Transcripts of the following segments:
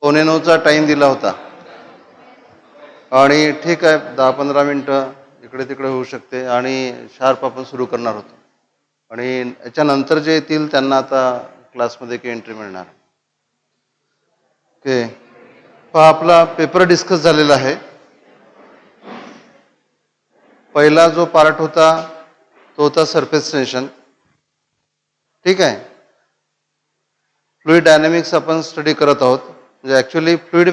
9:45चा time दिला होता आणि ठीक आहे 10-15 मिनटं इकडे तिकडे होऊ शकते आणि शार्प आपण सुरू करणार होतो आणि याच्यानंतर जे येतील त्यांना आता क्लासमध्ये की एंट्री मिळणार. ओके, आपला पेपर डिस्कस झालेला आहे. पहिला जो पार्ट होता तो होता सरफेस टेन्शन. ठीक आहे, फ्लुइड डायनॅमिक्स आपण स्टडी करत आहोत. म्हणजे ॲक्च्युली फ्लुइड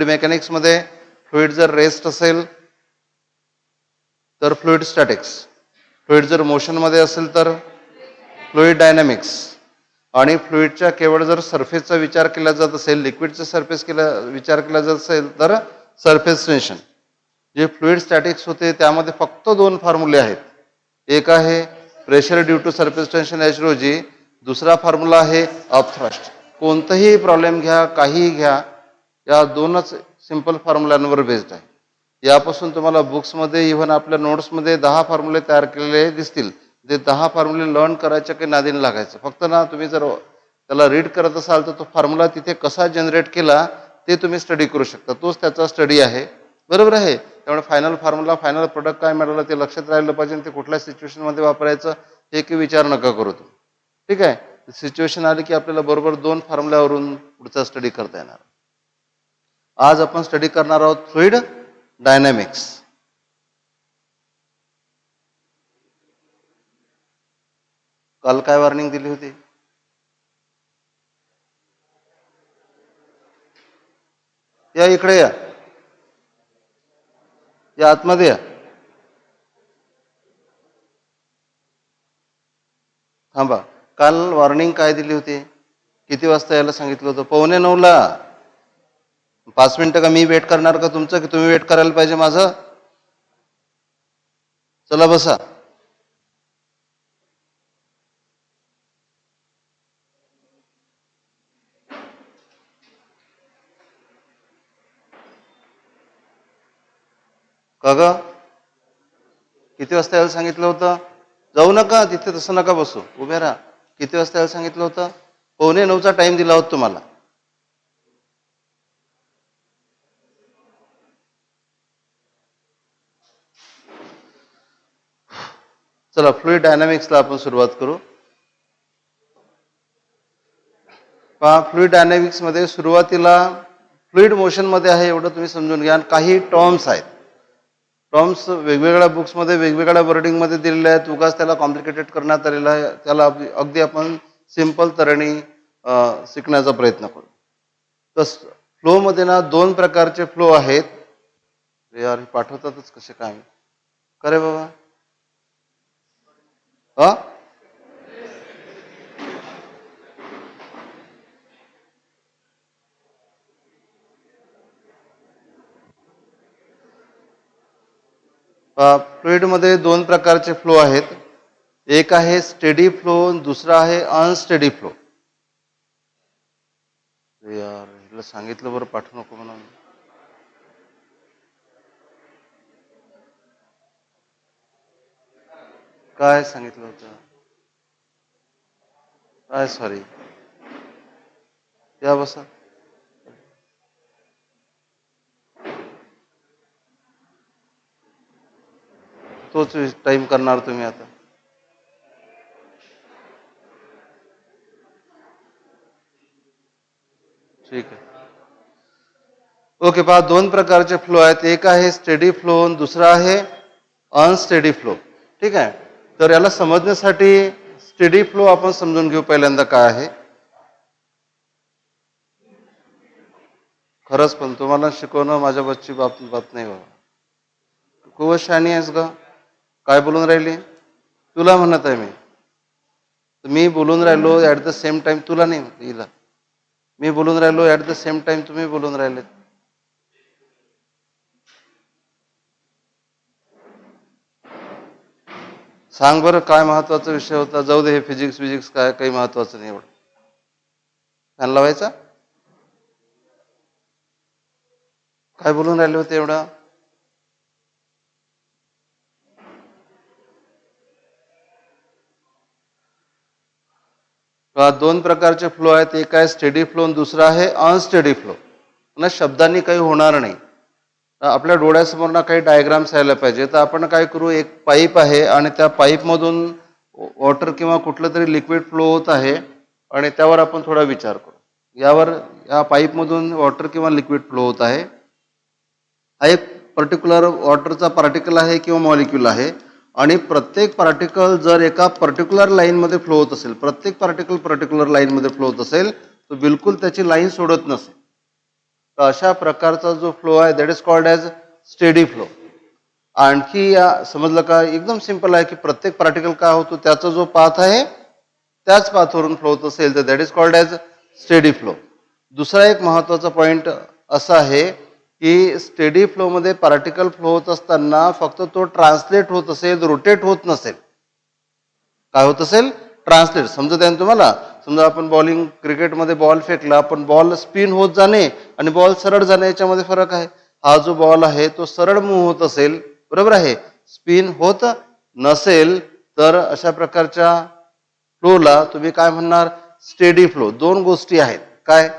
मेकॅनिक्समध्ये फ्लुइड जर रेस्ट असेल तर फ्लुइड स्टॅटिक्स, फ्लुइड जर मोशनमध्ये असेल तर फ्लुइड डायनॅमिक्स आणि फ्लुइडच्या केवळ जर सरफेसचा विचार केला जात असेल, लिक्विडचा सरफेस विचार केला जात असेल तर सरफेस टेन्शन. जे फ्लुइड स्टॅटिक्स होते त्यामध्ये फक्त 2 फॉर्म्युले आहेत. एक आहे pressure due to surface tension H/ρg, दुसरा फॉर्म्युला आहे अपथ्रस्ट. कोणताही प्रॉब्लेम घ्या, काहीही घ्या, या 2च सिंपल फॉर्म्युलांवर बेस्ड आहे. यापासून तुम्हाला बुक्समध्ये इव्हन आपल्या नोट्समध्ये 10 फॉर्म्युले तयार केलेले दिसतील. ते 10 फॉर्म्युले लर्न करायचे की नादीने लागायचं. फक्त ना तुम्ही जर त्याला रीड करत असाल तर तो फॉर्म्युला तिथे कसा जनरेट केला ते तुम्ही स्टडी करू शकता. तोच त्याचा स्टडी आहे. बरोबर आहे. त्यामुळे फायनल फॉर्म्युला, फायनल प्रोडक्ट काय मिळालं ते लक्षात राहिलं पाहिजे. ते कुठल्या सिच्युएशनमध्ये वापरायचं हे की विचार नका करू तुम्ही. ठीक आहे, सिच्युएशन आली की आपल्याला बरोबर 2 फॉर्म्युल्यावरून पुढचा स्टडी करता येणार. आज आपण स्टडी करणार आहोत फ्लुइड डायनॅमिक्स. काल काय वॉर्निंग दिली होती? या इकडे या आतमध्ये या. थांबा, काल वॉर्निंग काय दिली होती? किती वाजता यायला सांगितलं होतं? 8:45ला. 5 मिनिटं का मी वेट करणार का तुमचं, की तुम्ही वेट करायला पाहिजे माझं? चला बसा. का ग, किती वाजता यायला सांगितलं होतं? जाऊ नका तिथे, तसं नका बसू, उभे राहा. किती वाजता यायला सांगितलं होतं? 8:45चा टाइम दिला होता तुम्हाला. चला फ्लुइड डायनॅमिक्सला आपण सुरुवात करू. पहा, फ्लुइड डायनॅमिक्समध्ये सुरुवातीला फ्लुइड मोशनमध्ये आहे एवढं तुम्ही समजून घ्या. आणि काही टर्म्स आहेत. टर्म्स वेगवेगळ्या बुक्समध्ये वेगवेगळ्या वर्डिंगमध्ये दिलेल्या आहेत. उगाच त्याला कॉम्प्लिकेटेड करण्यात आलेलं आहे. त्याला अगदी आपण सिंपल तऱ्हेने शिकण्याचा प्रयत्न करू. तर फ्लोमध्ये ना 2 प्रकारचे फ्लो आहेत. यार पाठवतातच कसे काय? करे बाबा, हा फ्लुइडमध्ये 2 प्रकारचे फ्लो आहेत. एक आहे स्टेडी फ्लो, दुसरा आहे अनस्टेडी फ्लो. यार हिला सांगितलं बरं पाठवू नको म्हणून. काय सांगितलं होतं? काय सॉरी, या बसा. तोच टाइम करणार तुम्ही आता. ठीक आहे, ओके. पहा, 2 प्रकारचे फ्लो आहेत. एक आहे स्टेडी फ्लो, दुसरा आहे अनस्टेडी फ्लो. ठीक आहे, तर याला समजण्यासाठी स्टेडी फ्लो आपण समजून घेऊ पहिल्यांदा काय आहे. खरंच पण तुम्हाला शिकवणं माझ्या बच्ची बात नाही बाबा. खूपच शहाणी आहेस ग. काय बोलून राहिली? तुला म्हणत आहे मी बोलून राहिलो ऍट द सेम टाइम तुला नाही हिला. मी बोलून राहिलो ऍट द सेम टाइम तुम्ही बोलून राहिले. सांग बरं काय महत्वाचा विषय होता? जाऊ दे, हे फिजिक्स काय काही महत्वाचं नाही एवढं. फॅन लावायचा. काय बोलून राहिले होते एवढं? पहा दोन प्रकारचे फ्लो आहेत, एक आहे स्टेडी फ्लो आणि दुसरा आहे अनस्टेडी फ्लो. ना शब्दांनी काही होणार नाही. आपल्या डोळ्यासमोर ना काही डायग्राम्स यायला पाहिजे. तर आपण काय करू, एक पाईप आहे आणि त्या पाईपमधून वॉटर किंवा कुठलं तरी लिक्विड फ्लो होत आहे आणि त्यावर आपण थोडा विचार करू. या पाईपमधून वॉटर किंवा लिक्विड फ्लो होत आहे. हा एक पर्टिक्युलर वॉटरचा पार्टिकल आहे किंवा मॉलिक्यूल आहे आणि प्रत्येक पार्टिकल जर एका पर्टिक्युलर लाईनमध्ये फ्लो होत असेल, प्रत्येक पार्टिकल पर्टिक्युलर लाईनमध्ये फ्लो होत असेल तर बिलकुल त्याची लाईन सोडत नसेल. तर अशा प्रकारचा जो फ्लो आहे that is called as steady flow. आणखी या समजलं का, एकदम सिंपल आहे की प्रत्येक पार्टिकल काय होतो त्याचा जो पाथ आहे त्याच पाथवरून फ्लो होत असेल तर that is called as steady flow. दुसरा एक महत्त्वाचा पॉईंट असा आहे की स्टेडी फ्लोमध्ये पार्टिकल फ्लो होत असताना फक्त तो ट्रान्सलेट होत असेल, रोटेट होत नसेल. काय होत असेल, ट्रान्सलेट. समजत आहे ना तुम्हाला. समजा आपण बॉलिंग क्रिकेटमध्ये बॉल फेकला, पण बॉल स्पिन होत जाणे आणि बॉल सरळ जाणे याच्यामध्ये फरक आहे. हा जो बॉल आहे तो सरळ मूव्ह होत असेल, बरोबर आहे, स्पिन होत नसेल तर अशा प्रकारच्या फ्लोला तुम्ही काय म्हणणार, स्टेडी फ्लो. दोन गोष्टी आहेत, काय,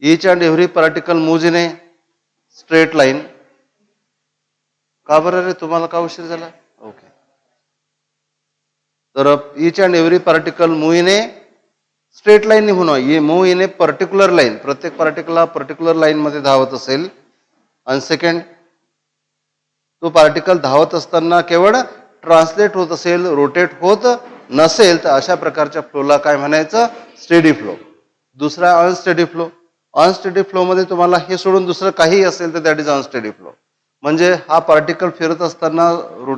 each and every particle moves in a straight line. का बरं रे, तुम्हाला का उशीर झाला? ओके. तर each and every particle move in a straight line निघून move in a particular line. प्रत्येक पार्टिकल हा पर्टिक्युलर लाईन मध्ये धावत असेल. आणि सेकंड, तो पार्टिकल धावत असताना केवळ ट्रान्सलेट होत असेल, रोटेट होत नसेल तर अशा प्रकारच्या फ्लोला काय म्हणायचं, स्टेडी फ्लो. दुसरा अनस्टेडी फ्लो. अनस्टेडी फ्लो मध्ये तुम्हाला हे सोडून दुसरं काही असेल तर दॅट इज अनस्टेडी फ्लो. म्हणजे हा पार्टिकल फिरत असताना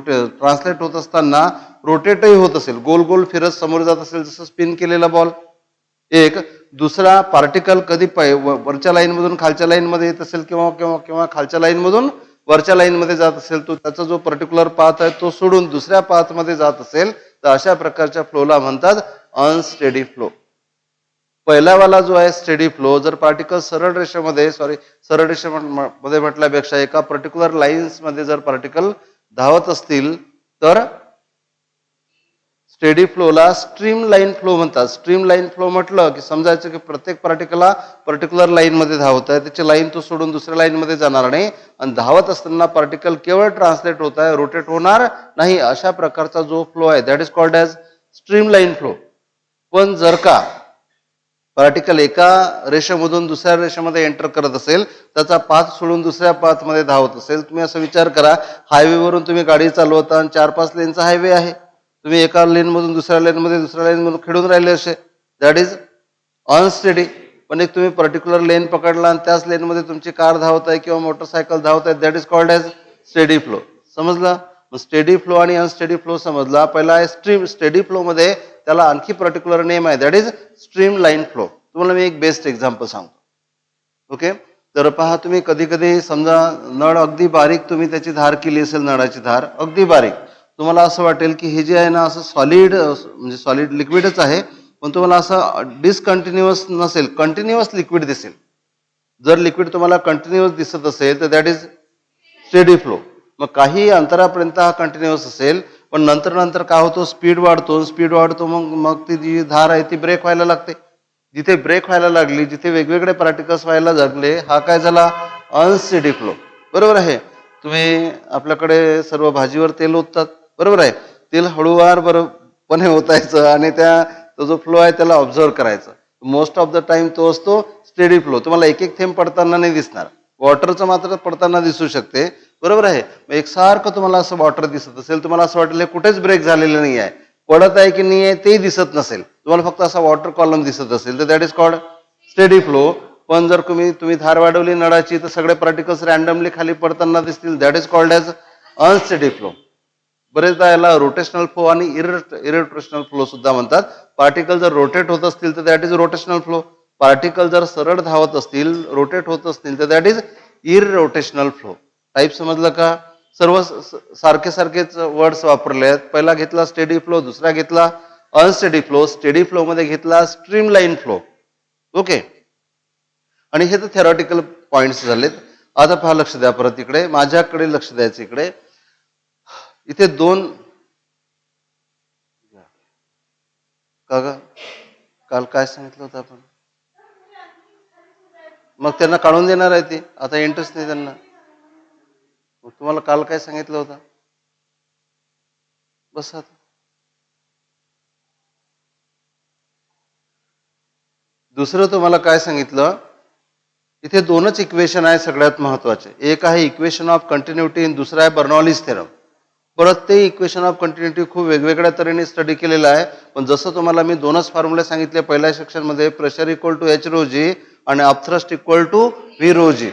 ट्रान्सलेट होत असताना रोटेटही होत असेल, गोल गोल फिरत समोर जात असेल जसं स्पिन केलेला बॉल. एक दुसरा पार्टिकल कधी वरच्या लाईन मधून खालच्या लाईन मध्ये येत असेल किंवा किंवा किंवा खालच्या लाईन मधून वरच्या लाईन मध्ये जात असेल, तो त्याचा जो पर्टिक्युलर पाथ आहे तो सोडून दुसऱ्या पाथ मध्ये जात असेल तर अशा प्रकारच्या फ्लोला म्हणतात अनस्टेडी फ्लो. पहिलावाला जो आहे स्टेडी फ्लो, जर पार्टिकल सरळ रेषेमध्ये म्हटल्यापेक्षा एका पर्टिक्युलर लाईन्स मध्ये जर पार्टिकल धावत असतील तर स्टेडी फ्लोला स्ट्रीम लाईन फ्लो म्हणतात. स्ट्रीम लाईन फ्लो म्हटलं की समजायचं की प्रत्येक पार्टिकलला पर्टिक्युलर लाईन मध्ये धावत आहे, त्याची लाईन तो सोडून दुसऱ्या लाईन मध्ये जाणार नाही आणि धावत असताना पार्टिकल केवळ ट्रान्सलेट होत आहे, रोटेट होणार नाही. अशा प्रकारचा जो फ्लो आहे that is called as stream line flow. पण जर का पार्टिकल एका रेषेमधून दुसऱ्या रेषेमध्ये एंटर करत असेल, त्याचा पाथ सोडून दुसऱ्या पाथ मध्ये धावत असेल, तुम्ही असं विचार करा, हायवेवरून तुम्ही गाडी चालवता आणि 4-5 लेनचा हायवे आहे, तुम्ही एका लेन मधून दुसऱ्या लेन मध्ये दुसऱ्या लेन मधून खेळून राहिले असे, दॅट इज अनस्टेडी. पण एक तुम्ही पर्टिक्युलर लेन पकडला आणि त्याच लेन मध्ये तुमची कार धावत आहे किंवा मोटरसायकल धावत आहे, that is called as steady flow. समजलं? स्टेडी फ्लो आणि अनस्टेडी फ्लो समजला. पहिला आहे स्ट्रीम. स्टेडी फ्लो मध्ये त्याला आणखी पर्टिक्युलर नेम आहे, that is stream line flow. तुम्हाला मी एक बेस्ट एक्झाम्पल सांगतो. ओके, तर पहा, तुम्ही कधी कधी समजा नळ अगदी बारीक तुम्ही त्याची धार केली असेल, नळाची धार अगदी बारीक, तुम्हाला असं वाटेल की हे जे आहे ना असं सॉलिड, म्हणजे सॉलिड लिक्विडच आहे, पण तुम्हाला असं डिसकंटिन्युअस नसेल, कंटिन्युअस लिक्विड दिसेल. जर लिक्विड तुम्हाला कंटिन्युअस दिसत असेल तर दॅट इज स्टेडी फ्लो. मग काही अंतरापर्यंत हा कंटिन्युअस असेल, पण नंतर नंतर काय होतो, स्पीड वाढतो, मग ती जी धार आहे ती ब्रेक व्हायला लागते. जिथे ब्रेक व्हायला लागली, जिथे वेगवेगळे पार्टिकल्स व्हायला लागले, हा काय झाला, अनस्टेडी फ्लो. बरोबर आहे. तुम्ही आपल्याकडे सर्व भाजीवर तेल ओततात, बरोबर आहे, तेल हळूवार बरोबरपणे ओतायचं आणि तो जो फ्लो आहे त्याला ऑब्झर्व करायचं. मोस्ट ऑफ द टाइम तो असतो स्टेडी फ्लो. तुम्हाला एक एक थेंब पडताना नाही दिसणार, वॉटरचं मात्र पडताना दिसू शकते, बरोबर आहे. एकसारखं तुम्हाला असं वॉटर दिसत असेल, तुम्हाला असं वाटेल कुठेच ब्रेक झालेलं नाही आहे, पडत आहे की नाही आहे तेही दिसत नसेल, तुम्हाला फक्त असा वॉटर कॉलम दिसत असेल तर that is called steady flow. पण जर तुम्ही धार वाढवली नळाची तर सगळे पार्टिकल्स रॅन्डमली खाली पडताना दिसतील, that is called as unsteady flow. बरेचदा याला रोटेशनल फ्लो आणि इररोटेशनल फ्लो सुद्धा म्हणतात. पार्टिकल जर रोटेट होत असतील तर that is rotational flow. Particle जर सरळ धावत असतील, रोटेट होत असतील तर दॅट इज इररोटेशनल फ्लो. टाईप समजलं का? सर्व सारखेच वर्ड्स वापरले आहेत. पहिला घेतला स्टेडी फ्लो, दुसरा घेतला अनस्टेडी फ्लो, स्टेडी फ्लो मध्ये घेतला स्ट्रीम लाईन फ्लो. ओके, आणि हे तर थेरॉटिकल पॉइंट्स झालेत. आता पहा, लक्ष द्या परत इकडे, माझ्याकडे लक्ष द्यायचं. इकडे इथे दोन का काल काय सांगितलं होतं आपण? मग त्यांना काढून देणार आहे ते, आता इंटरेस्ट नाही त्यांना. मग तुम्हाला काल काय सांगितलं होतं? बस आता. दुसरं तुम्हाला काय सांगितलं, इथे दोनच इक्वेशन आहे सगळ्यात महत्वाचे. एक आहे इक्वेशन ऑफ कंटिन्युटी आणि दुसरा आहे बर्नॉलीज थेरम. परत ते इक्वेशन ऑफ कंटिन्युटी खूप वेगवेगळ्या तऱ्हेने स्टडी केलेलं आहे. पण जसं तुम्हाला मी दोनच फॉर्म्युले सांगितले पहिल्या सेक्शनमध्ये, pressure equal to H rho G आणि upthrust equal to V rho G.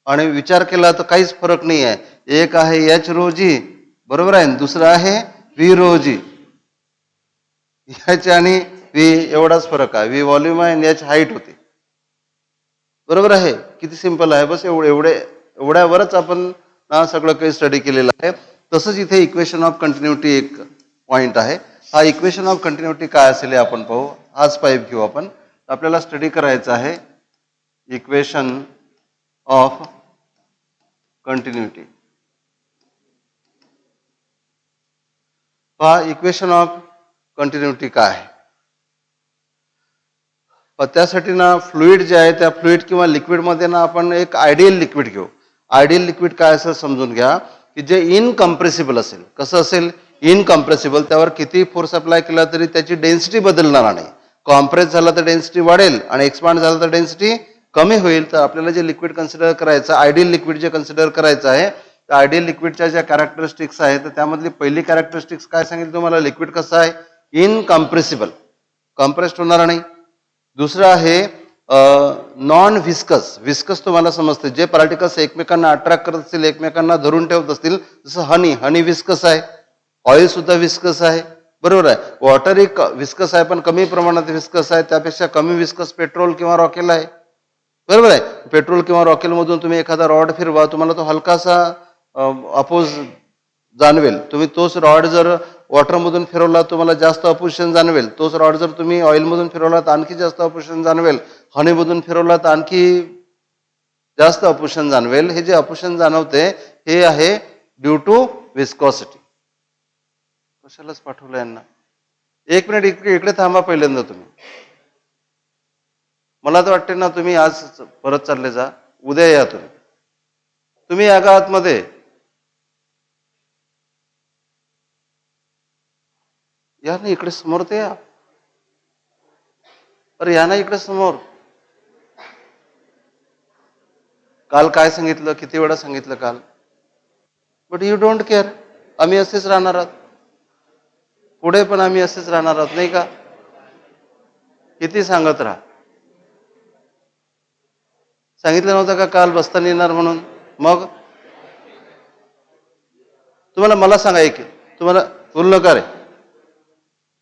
आणि विचार केला तर काहीच फरक नाही आहे. एक आहे एच रो जी, बरोबर आहे, दुसरा आहे व्ही रो जी. एच आणि व्ही एवढाच फरक आहे. व्ही व्हॉल्यूम आहे आणि एच हाईट होते. बरोबर आहे, किती सिंपल आहे. बस एवढ्यावरच आपण सगळं काही स्टडी केलेलं आहे. तसंच इथे इक्वेशन ऑफ कंटिन्युटी एक पॉइंट आहे. हा इक्वेशन ऑफ कंटिन्युटी काय असेल हे आपण पाहू. हाच पाईप घेऊ आपण. आपल्याला स्टडी करायचं आहे इक्वेशन ऑफ कंटिन्युटी. हा इक्वेशन ऑफ कंटिन्युटी काय आहे? त्यासाठी ना फ्लुइड जे आहे त्या फ्लुइड किंवा लिक्विडमध्ये ना आपण एक आयडियल लिक्विड घेऊ. आयडियल लिक्विड काय असेल समजून घ्या, की जे इनकम्प्रेसिबल असेल. कसं असेल? इनकम्प्रेसिबल. त्यावर किती फोर्स अप्लाय केला तरी त्याची डेन्सिटी बदलणार नाही. कॉम्प्रेस झाला तर डेन्सिटी वाढेल आणि एक्सपांड झाला तर डेन्सिटी कमी होईल. तर आपल्याला जे लिक्विड कन्सिडर करायचं, आयडियल लिक्विड जे कन्सिडर करायचं आहे, तर आयडियल लिक्विडच्या ज्या कॅरेक्टरिस्टिक्स आहेत तर त्यामधली पहिली कॅरेक्टरिस्टिक्स काय सांगितलं तुम्हाला? लिक्विड कसं आहे? इनकम्प्रेसिबल, कॉम्प्रेस्ड होणार नाही. दुसरं आहे नॉन व्हिस्कस. व्हिस्कस तुम्हाला समजते, जे पार्टिकल्स एकमेकांना अट्रॅक्ट करत असतील, एकमेकांना धरून ठेवत असतील. जसं हनी व्हिस्कस आहे, ऑइल सुद्धा व्हिस्कस आहे, बरोबर आहे. वॉटर एक व्हिस्कस आहे पण कमी प्रमाणात व्हिस्कस आहे. त्यापेक्षा कमी व्हिस्कस पेट्रोल किंवा रॉकेल आहे, बरोबर आहे. पेट्रोल किंवा रॉकेल मधून तुम्ही एखादा रॉड फिरवा, तुम्हाला तो हलकासा अपोज जाणवेल. तुम्ही तोच रॉड जर वॉटरमधून फिरवला तुम्हाला जास्त अपोजिशन जाणवेल. तोच रॉड जर तुम्ही ऑइलमधून फिरवला तर आणखी जास्त अपोजिशन जाणवेल. हनीमधून फिरवला तर आणखी जास्त अपोजिशन जाणवेल. हे जे अपोजिशन जाणवते हे आहे ड्यू टू विस्कॉसिटी. कशालाच पाठवलं यांना? एक मिनिट इकडे थांबा पहिल्यांदा तुम्ही. मला तर वाटते ना तुम्ही आज परत चालले जा, उद्या या तुम्ही या का आतमध्ये? या ना इकडे समोर, ते या. अरे या ना इकडे समोर. काल काय सांगितलं, किती वेळा सांगितलं काल? But you don't care. आम्ही असेच राहणार आहोत पुढे पण, आम्ही असेच राहणार आहोत नाही का? किती सांगत राहा. सांगितलं नव्हतं का काल बसताना येणार म्हणून? मग तुम्हाला मला सांगा, एक तुम्हाला बोलू नका रे,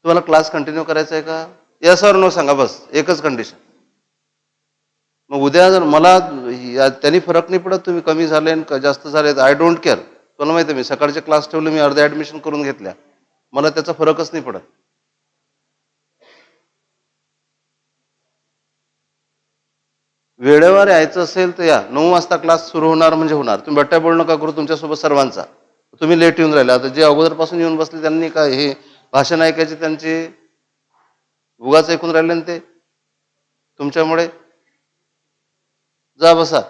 तुम्हाला क्लास कंटिन्यू करायचा आहे का? यस और नो सांगा, बस एकच कंडिशन. मग उद्या जर मला त्यांनी फरक नाही पडत तुम्ही कमी झाले जास्त झाले, आय डोंट केअर. तुला माहिती आहे मी सकाळचे क्लास ठेवले, मी अर्ध्या ऍडमिशन करून घेतल्या, मला त्याचा फरकच नाही पडत. वेळेवर यायचं असेल तर या. 9 वाजता क्लास सुरू होणार म्हणजे होणार. तुम्ही बट्ट्या बोलू नका करू तुमच्यासोबत सर्वांचा. तुम्ही लेट येऊन राहिले. आता जे अगोदरपासून येऊन बसले त्यांनी काय हे भाषण ऐकायचे, त्यांचे उगाच ऐकून राहिले ना ते तुमच्यामुळे. जा बसा.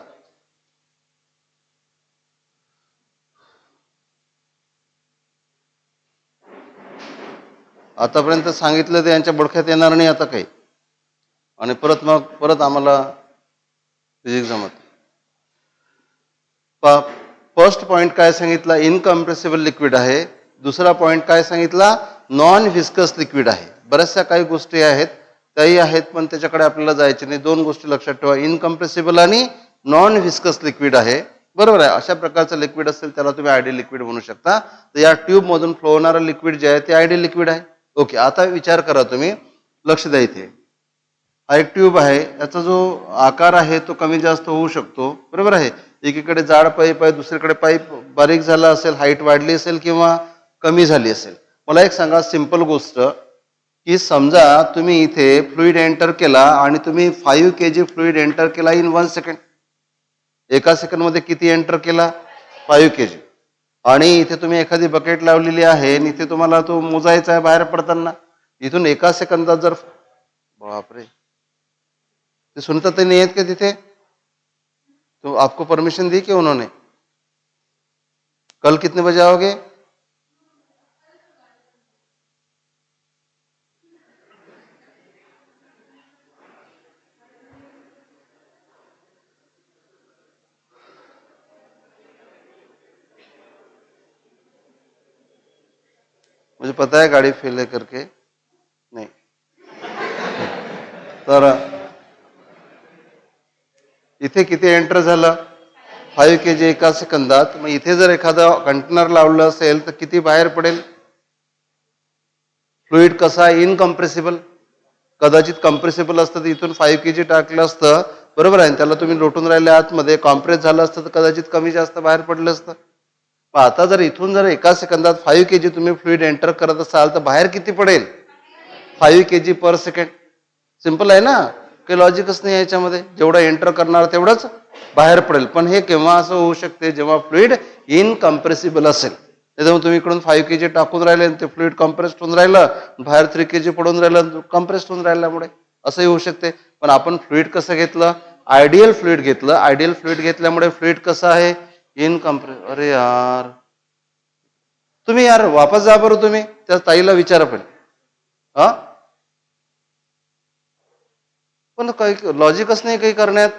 आतापर्यंत सांगितलं ते यांच्या बडख्यात येणार नाही आता काही. आणि परत आम्हाला फिजिक्स जमत. फर्स्ट पॉइंट काय सांगितला? इनकम्प्रेसिबल लिक्विड आहे. दुसरा पॉइंट काय सांगितला? नॉन व्हिस्कस लिक्विड आहे. बऱ्याचशा काही गोष्टी आहेत त्याही आहेत पण त्याच्याकडे आपल्याला जायचे नाही. 2 गोष्टी लक्षात ठेवा, इनकम्प्रेसिबल आणि नॉन व्हिस्कस लिक्विड आहे, बरोबर आहे. अशा प्रकारचं लिक्विड असेल त्याला तुम्ही आयडियल लिक्विड म्हणू शकता. तर या ट्यूब मधून फ्लो होणारं लिक्विड जे आहे ते आयडियल लिक्विड आहे. ओके, आता विचार करा तुम्ही, लक्ष द्या. इथे हा एक ट्यूब आहे, याचा जो आकार आहे तो कमी जास्त होऊ शकतो, बरोबर आहे. एकीकडे जाड पाईप आहे, दुसरीकडे पाईप बारीक झाला असेल, हाईट वाढली असेल किंवा कमी झाली असेल. मला एक सांगा सिंपल गोष्ट, की समजा तुम्ही इथे फ्लुइड एंटर केला आणि तुम्ही 5 kg फ्लुइड एंटर केला इन 1 सेकंड. एका सेकंडमध्ये किती एंटर केला? 5 kg. आणि इथे तुम्ही एखादी बकेट लावलेली आहे आणि इथे तुम्हाला तो मोजायचा आहे बाहेर पडताना. इथून एका सेकंदात जर बापरे, ते सुनीता ताई नहीं आहेत का तिथे? तो आपको परमिशन दी क्या उन्होंने? कल कितने बजे आओगे? मुझे पता है गाड़ी फेल है करके, नाही तर इथे किती एंटर झालं? 5 kg एका सेकंदात. मग इथे जर एखादा कंटेनर लावलं असेल तर किती बाहेर पडेल? फ्लुइड कसा इनकम्प्रेसिबल, कदाचित कम्प्रेसिबल असतं तर इथून 5 kg टाकलं असतं, बरोबर आहे, त्याला तुम्ही लोटून राहिले आतमध्ये, कॉम्प्रेस झालं असतं तर कदाचित कमी जास्त बाहेर पडलं असतं. पण आता जर इथून जर एका सेकंदात 5 kg तुम्ही फ्लुइड एंटर करत असाल तर बाहेर किती पडेल? 5 kg पर सेकंड. सिंपल आहे ना, काही लॉजिकच नाही याच्यामध्ये. जेवढं एंटर करणार तेवढंच बाहेर पडेल. पण हे केव्हा असं होऊ शकते? जेव्हा फ्लुइड इनकम्प्रेसिबल असेल. त्याच्यामुळे तुम्ही इकडून 5 kg टाकून राहिले ते फ्लुइड कम्प्रेस्ड होऊन राहिलं, बाहेर 3 kg पडून राहिलं कम्प्रेस्ड होऊन राहिल्यामुळे असंही होऊ शकते. पण आपण फ्लुइड कसं घेतलं? आयडियल फ्लुइड घेतलं. आयडियल फ्लुइड घेतल्यामुळे फ्लुइड कसं आहे? इनकम्प्रेस. अरे यार, तुम्ही यार वापस जा बरं, तुम्ही त्या ताईला विचारा पण. हा, पण काही लॉजिकच नाही काही करण्यात.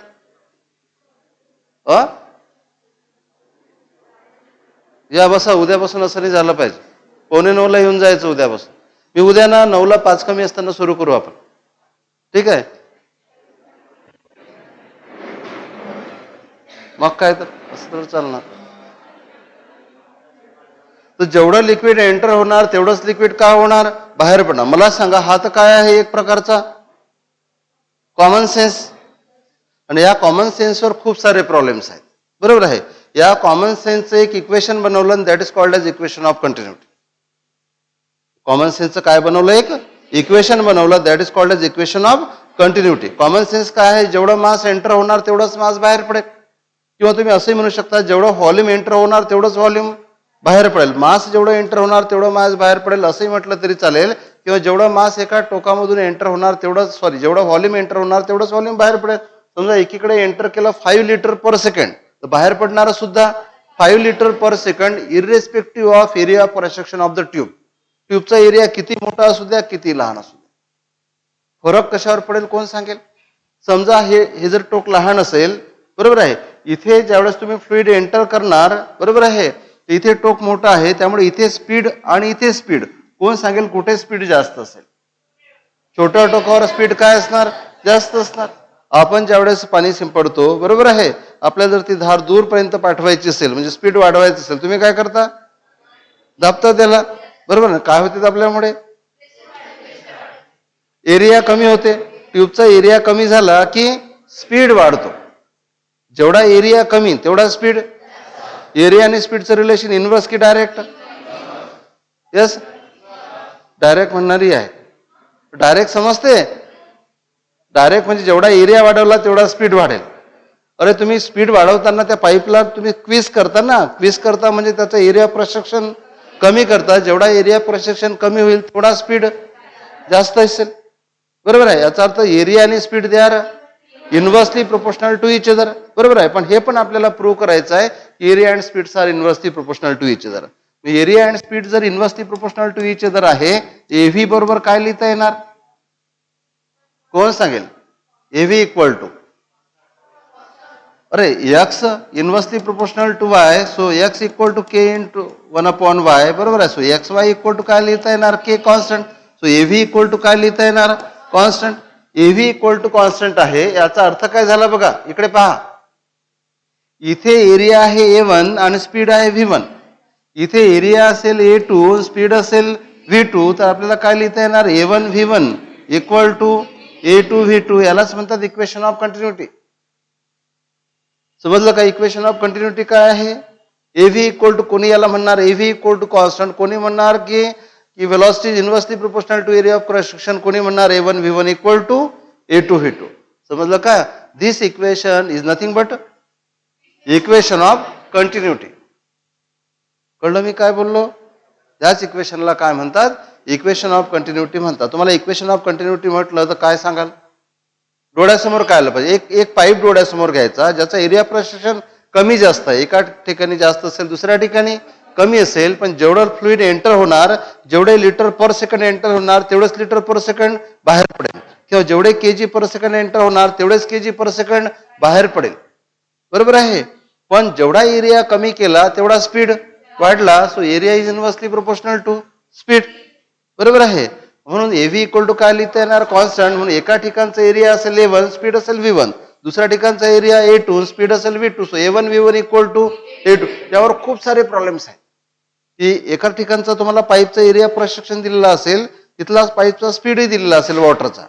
या बसा, उद्यापासून असं नाही झालं पाहिजे. 8:45 येऊन जायचं उद्यापासून. मी उद्या ना 9ला 5 कमी असताना सुरू करू आपण, ठीक आहे? मग काय तर असं तर चालणार. तर जेवढं लिक्विड एंटर होणार तेवढंच लिक्विड का होणार? बाहेर पडणार. मला सांगा, हा तर काय आहे? एक प्रकारचा कॉमन सेन्स. आणि या कॉमन सेन्सवर खूप सारे प्रॉब्लेम्स आहेत, बरोबर आहे. या कॉमन सेन्सचं एक इक्वेशन बनवलं, that is called as equation of continuity. Common सेन्सचं काय बनवलं? एक इक्वेशन बनवलं, that is called as equation of continuity. Common sense काय आहे? जेवढं मास एंटर होणार तेवढंच मास बाहेर पडेल. किंवा तुम्ही असंही म्हणू शकता, जेवढं व्हॉल्यूम एंटर होणार तेवढंच व्हॉल्यूम बाहेर पडेल. मास जेवढं एंटर होणार तेवढं मास बाहेर पडेल असंही म्हटलं तरी चालेल. किंवा जेवढं मास एका टोकामधून एंटर होणार तेवढंच, जेवढं व्हॉल्यूम एंटर होणार तेवढंच व्हॉल्यूम बाहेर पडेल. समजा एकीकडे एंटर केलं 5 लिटर पर सेकंड, तर बाहेर पडणार सुद्धा 5 litre per second, irrespective of area of cross section of the tube. ट्यूबचा एरिया किती मोठा असू द्या, किती लहान असू द्या, फरक कशावर पडेल कोण सांगेल? समजा हे जर टोक लहान असेल, बरोबर आहे, इथे ज्यावेळेस तुम्ही फ्लुइड एंटर करणार, बरोबर आहे, इथे टोक मोठा आहे, त्यामुळे इथे स्पीड आणि इथे स्पीड, कोण सांगेल कुठे स्पीड जास्त असेल? छोट्या टोकावर स्पीड काय असणार? जास्त असणार. आपण ज्यावेळेस पाणी शिंपडतो, बरोबर आहे, आपल्याला जर ती धार दूरपर्यंत पाठवायची असेल, म्हणजे स्पीड वाढवायची असेल, तुम्ही काय करता? दाबता त्याला, बरोबर ना? काय होते आपल्यामुळे? एरिया कमी होते. ट्यूबचा एरिया कमी झाला की स्पीड वाढतो. जेवढा एरिया कमी तेवढा स्पीड. एरिया आणि स्पीडचं रिलेशन इनव्हर्स की डायरेक्ट? यस, डायरेक्ट म्हणणारी आहे. डायरेक्ट समजते? डायरेक्ट म्हणजे जेवढा एरिया वाढवला तेवढा स्पीड वाढेल. अरे तुम्ही स्पीड वाढवताना त्या पाईपला तुम्ही क्विज करता ना, क्विज करता म्हणजे त्याचं एरिया प्रोसेक्शन कमी करता. जेवढा एरिया प्रोसेक्शन कमी होईल तेवढा स्पीड जास्त असेल, बरोबर आहे. याचा अर्थ एरिया आणि speed they are inversely proportional to each other, बरोबर आहे. पण हे पण आपल्याला प्रूव्ह करायचं आहे, area and speeds are inversely proportional to each other. Area and speed जर inversely proportional to each other आहे, एव्ही बरोबर काय लिहिता येणार? कोण सांगेल? एव्ही इक्वल टू, अरे X inversely proportional to Y, so X equal to K into 1/y, बरोबर आहे. So X Y equal to काय लिहिता येणार? K constant. So AV equal to काय लिहिता येणार? Constant. AV equal to constant आहे, याचा अर्थ काय झाला बघा, इकडे पहा. इथे एरिया आहे A1 आणि स्पीड आहे V1. इथे एरिया असेल A2, स्पीड असेल V2, तर आपल्याला काय लिहिता येणार? A1 V1 equal to A2 V2. यालाच म्हणतात इक्वेशन ऑफ कंटिन्युटी. समजलं का? इक्वेशन ऑफ कंटिन्युटी काय आहे? एव्ही इक्वल टू, कोणी याला म्हणणार एव्ही इक्वल टू कॉन्स्टंट, कोणी म्हणणार की velocity is inversely proportional to area of cross section, कोणी म्हणणार A1 V1 equal to A2 V2. समजलं का? This equation is nothing but equation of continuity. कळलं मी काय बोललो? त्याच इक्वेशनला काय म्हणतात, इक्वेशन ऑफ कंटिन्युटी म्हणतात. तुम्हाला इक्वेशन ऑफ कंटिन्युटी म्हटलं तर काय सांगाल, डोळ्यासमोर काय आलं पाहिजे, एक एक पाईप डोळ्यासमोर घ्यायचा ज्याचा एरिया प्रेशर कमी जास्त आहे, एका ठिकाणी जास्त असेल दुसऱ्या ठिकाणी कमी असेल, पण जेवढं फ्लुइड एंटर होणार, जेवढे लिटर पर सेकंड एंटर होणार तेवढेच लिटर पर सेकंड बाहेर पडेल, किंवा जेवढे केजी पर सेकंड एंटर होणार तेवढेच केजी पर सेकंड बाहेर पडेल. बरोबर आहे. पण जेवढा एरिया कमी केला तेवढा स्पीड वाढला. So area is inversely proportional to speed. बरोबर आहे. म्हणून एव्ही इक्वल टू काय लिहिता येणार, कॉन्स्टंट. म्हणून एका ठिकाणचा एरिया असेल A1, स्पीड असेल V1, दुसऱ्या ठिकाणचा एरिया A2, स्पीड असेल V2. So A1 V1 equal to A2. यावर खूप सारे प्रॉब्लेम्स आहेत की एका ठिकाणचा तुम्हाला पाईपचा एरिया प्रशिक्षण दिलेला असेल, तिथला पाईपचा स्पीडही दिलेला असेल वॉटरचा,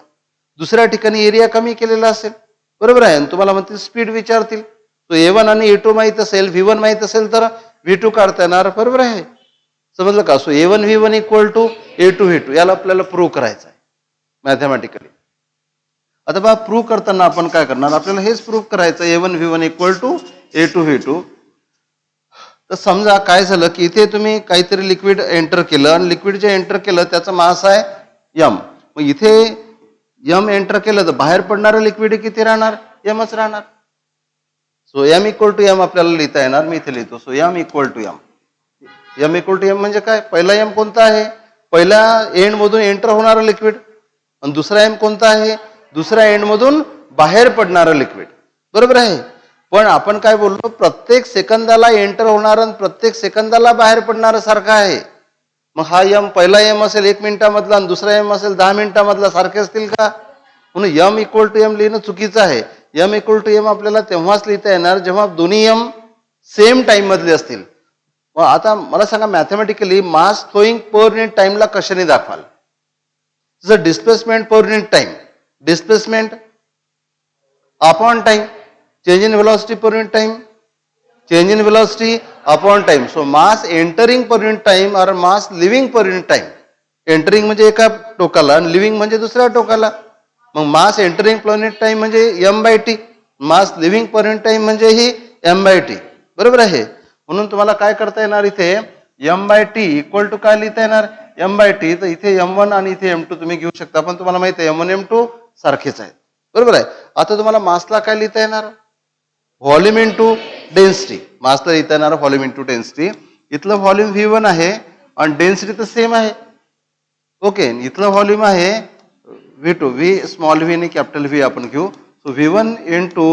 दुसऱ्या ठिकाणी एरिया कमी केलेला असेल. बरोबर आहे. तुम्हाला म्हणतील स्पीड विचारतील, तो A1 आणि A2 माहित असेल, V1 माहित असेल तर V2 काढता येणार. बरोबर आहे. समजलं का. So A1 V1 equal to A2 V2 याला आपल्याला प्रूव्ह करायचं आहे मॅथमॅटिकली. आता बा प्रूव्ह करताना आपण काय करणार, आपल्याला हेच प्रूव्ह करायचं A1 V1 equal to A2 V2. तर समजा काय झालं की इथे तुम्ही काहीतरी लिक्विड एंटर केलं आणि लिक्विड जे एंटर केलं त्याचा मास आहे M. मग इथे M एंटर केलं तर बाहेर पडणारं लिक्विड किती राहणार, Mच राहणार. So M equal to M आपल्याला लिहिता येणार. मी इथे लिहितो. So M equal to M. M equal to M म्हणजे काय, पहिला M कोणता आहे, पहिल्या एंड मधून एंटर होणारं लिक्विड, आणि दुसरा M कोणता आहे, दुसऱ्या एंड मधून बाहेर पडणारं लिक्विड. बरोबर आहे. पण आपण काय बोललो, प्रत्येक सेकंदाला एंटर होणार आणि प्रत्येक सेकंदाला बाहेर पडणारं सारखं आहे. मग हा M पहिला M असेल 1 मिनिटामधला आणि दुसरा M असेल 10 मिनिटामधला, सारखे असतील का. म्हणून M इक्वल टू M लिहिणं चुकीचं आहे. M इक्वल टू M आपल्याला तेव्हाच लिहिता येणार जेव्हा दोन्ही M सेम टाइम मधले असतील. मग आता मला सांगा, mathematically mass flowing per unit टाइमला कशाने दाखवाल, जर displacement per unit time, displacement upon time, change in velocity per unit time, change in velocity upon time. So mass entering per unit time और mass leaving per unit time. Entering म्हणजे एका टोकाला आणि leaving म्हणजे दुसऱ्या टोकाला. मग mass entering per unit time म्हणजे M/T, mass leaving per unit time म्हणजे ही M/T. बरोबर आहे. म्हणून तुम्हाला काय करता येणार, इथे M/T इक्वल टू काय लिहिता येणार, M/T. तर इथे M1 आणि इथे M2 तुम्ही घेऊ शकता, पण तुम्हाला माहिती आहे M1 M2 सारखेच आहेत. बरोबर आहे. आता तुम्हाला मासला काय लिहिता येणार, व्हॉल्यूम इंटू डेन्सिटी. मासला लिहिता येणार व्हॉल्यूम इंटू डेन्सिटी. इथलं व्हॉल्यूम V1 आहे आणि डेन्सिटी तर सेम आहे. ओके. इथलं व्हॉल्यूम आहे V2, V स्मॉल v आणि कॅपिटल V आपण घेऊ. So V1 into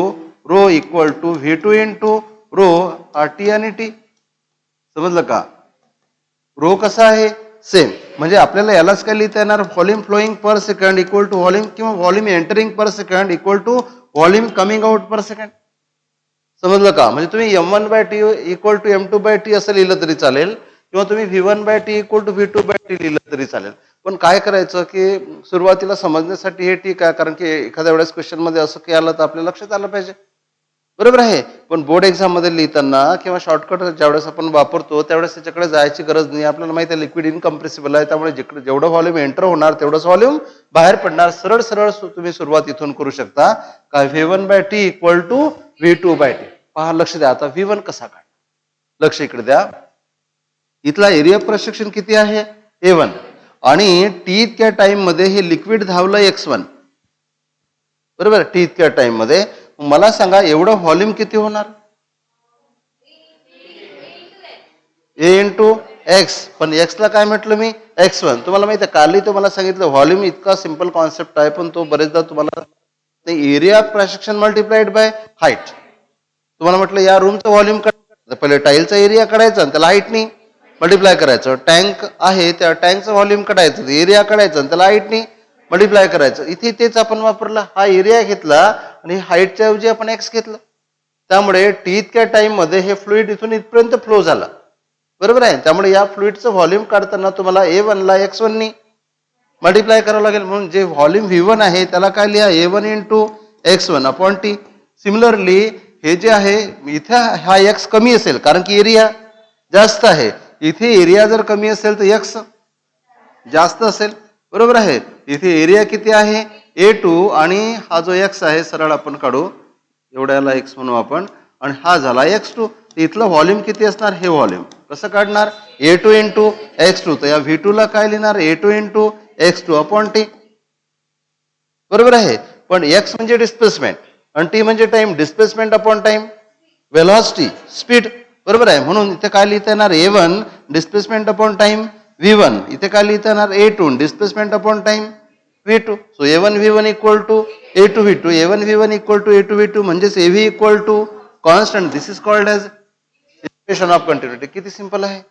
rho equal to V2 into rho T आणि T. समजलं का. रो कसा आहे, सेम. म्हणजे आपल्याला यालाच काय लिहिता येणार, volume flowing per second equal to volume, किंवा volume entering per second equal to volume coming out per second. समजलं का. म्हणजे तुम्ही M1/T इक्वल टू M2/T असं लिहिलं तरी चालेल, किंवा तुम्ही V1/T इक्वल टू V2/T लिहिलं तरी चालेल. पण काय करायचं की सुरुवातीला समजण्यासाठी हे ठीक आहे, कारण की एखाद्या वेळेस क्वेश्चन मध्ये असं काही आलं तर आपल्या लक्षात आलं पाहिजे. बरोबर आहे. पण बोर्ड एक्झाम मध्ये लिहिताना किंवा शॉर्टकट ज्यावेळेस आपण वापरतो त्यावेळेस त्याच्याकडे जायची गरज नाही. आपल्याला माहिती आहे लिक्विड इनकम्प्रेसिबल आहे, त्यामुळे जेवढं व्हॉल्यूम एंटर होणार तेवढंच व्हॉल्यूम बाहेर पडणार. सरळ सरळ तुम्ही सुरुवात इथून करू शकता का, V1/T इक्वल टू V2/T. पहा, लक्ष द्या. आता V1 कसा काढ, लक्ष इकडे द्या. इथला एरिया प्रशिक्षण किती आहे, A1, आणि T इतक्या टाइम मध्ये हे लिक्विड धावलं X1. बरोबर. T इतक्या टाइम मध्ये मला सांगा एवढं व्हॉल्यूम किती होणार, A इंटू X. पण X ला काय म्हटलं मी, X1. तुम्हाला माहिती आहे कालही तुम्हाला सांगितलं व्हॉल्यूम इतका सिंपल कॉन्सेप्ट आहे, पण तो बरेचदा तुम्हाला एरिया प्रशिक्षण मल्टिप्लाइड बाय हाईट. तुम्हाला म्हटलं या रूमचं व्हॉल्यूम काढायचं, पहिले टाईलचा एरिया काढायचा आणि त्याला हाईटनी मल्टिप्लाय करायचं. टँक आहे त्या टँकचं व्हॉल्यूम काढायचं, एरिया काढायचं आणि त्याला हाईटनी मल्टिप्लाय करायचं. इथे तेच आपण वापरलं, हा एरिया घेतला आणि हाईटच्या ऐवजी आपण X घेतलं. त्यामुळे T इतक्या टाइम मध्ये हे फ्लुइड इथून इथपर्यंत फ्लो झाला. बरोबर आहे. त्यामुळे या फ्लुइडचं व्हॉल्यूम काढताना तुम्हाला A1 ला X1 नी मल्टिप्लाय करावं लागेल. म्हणून जे व्हॉल्यूम V1 आहे त्याला काय लिहा, A1 into X1 upon T. Similarly हे जे आहे इथे हा X कमी असेल कारण की एरिया जास्त आहे. इथे एरिया जर कमी असेल तर X जास्त असेल. बरोबर आहे. इथे एरिया किती आहे, A2, आणि हा जो X आहे सरळ आपण काढू, एवढ्याला X म्हणू आपण, आणि हा झाला X2. इथलं व्हॉल्यूम किती असणार, हे व्हॉल्यूम कसं काढणार A2 इंटू x2, तर या V2 ला काय लिहिणार A2 into x2 upon T, बरोबर आहे. पण x म्हणजे डिस्प्लेसमेंट आणि टी म्हणजे time, displacement upon time, velocity speed, बरोबर आहे. म्हणून इथे काय लिहिता येणार A1 displacement upon time V1, इथे काय लिहिता येणार A2 displacement upon time V2. So A1 V1 equal to A2 V2, A1 V1 equal to A2 V2 म्हणजेच AV equal to constant. This is called as equation of continuity. किती simple आहे.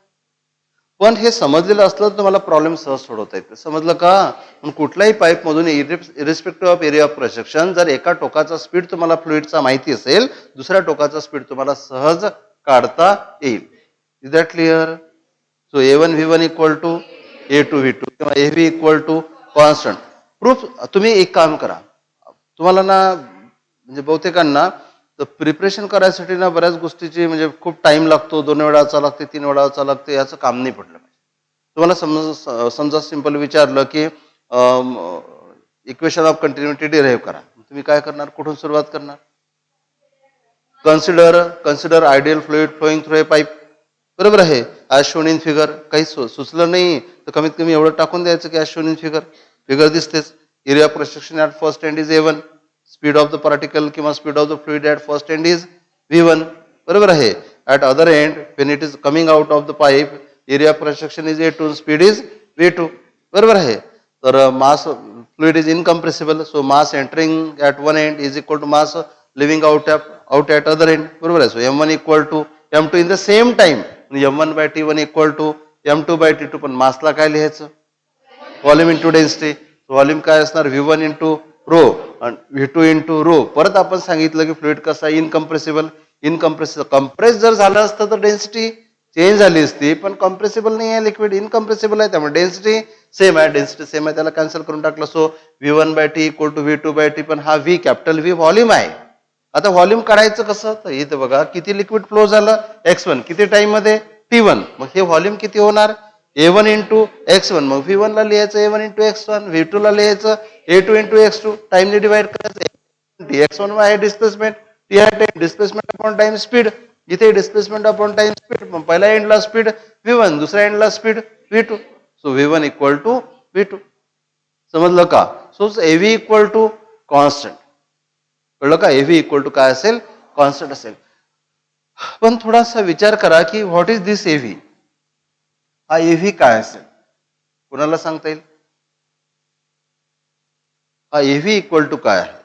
पण हे समजलेलं असलं तर तुम्हाला प्रॉब्लेम सहज सोडवता येते. समजलं का. पण कुठल्याही पाईप मधून irrespective of area of projection जर एका टोकाचा स्पीड तुम्हाला फ्लुइडचा माहिती असेल, दुसऱ्या टोकाचा स्पीड तुम्हाला सहज काढता येईल. Is that clear. So A1 V1 equal to A2 V2 किंवा AV equal to constant. Proof तुम्ही एक काम करा, तुम्हाला ना म्हणजे बहुतेकांना प्रिपरेशन करायसाठी ना बऱ्याच गोष्टीची म्हणजे खूप टाइम लागतो, 2 वेळा वाचा लागते, 3 वेळा वाचा लागते, याचं काम नाही पडलं पाहिजे. तुम्हाला समजा सिंपल विचारलं की इक्वेशन ऑफ कंटिन्युटी डिराईव्ह करा, तुम्ही काय करणार, कुठून सुरुवात करणार. Consider ideal fluid flowing through a pipe, बरोबर आहे. As shown in figure. काही सुचलं नाही तर कमीत कमी एवढं टाकून द्यायचं की as shown in figure. Figure दिसतेच. Area of projection at first end is A1, speed of the particle किंवा speed of the fluid at first end is V1, बरोबर आहे. At other end when it is coming out of the pipe area of projection is A2, speed is V2, बरोबर आहे. तर mass fluid is incompressible, so mass entering at one end is equal to mass living out at other end, बरोबर आहे. So M1 equal to M2 in the same time, M1 by T1 equal to M2 by T2. पण मासला काय लिहायचं, volume into density. Volume काय असणार V1 into row आणि V2 into row. परत आपण सांगितलं की फ्लुइड कसा इनकम्प्रेसिबल. कंप्रेस जर झालं असतं तर डेन्सिटी चेंज झाली असती, पण कम्प्रेसिबल नाही आहे लिक्विड, इनकम्प्रेसिबल आहे, त्यामुळे डेन्सिटी सेम आहे, त्याला कॅन्सल करून टाकलं. So V1 by T equal to V2 by T, पण हा V कॅपिटल V व्हॉल्यूम आहे. आता व्हॉल्यूम काढायचं कसं, तर इथं बघा किती लिक्विड फ्लो झालं x1, किती टाइम मध्ये T1, मग हे व्हॉल्यूम किती होणार A1 इंटू x1, मग V1 ला लिहायचं A1 इंटू x1, V2 ला लिहायचं A2 इंटू x2, टाइमने डिवाइड करायचं. x1 आहे डिस्प्लेसमेंट, T आहे time, displacement upon time speed. इथे डिस्प्लेसमेंट अपॉन टाइम स्पीड, मग पहिल्या एंडला स्पीड V1, दुसऱ्या एंडला speed V2. So V1 equal to V2. समजलं का. So AV equal to constant. कळलं का. AV इक्वल टू काय असेल, कॉन्स्टंट असेल. पण थोडासा विचार करा की व्हॉट इज दिस AV. हा AV काय असेल, कोणाला सांगता येईल. हा AV इक्वल टू काय आहे.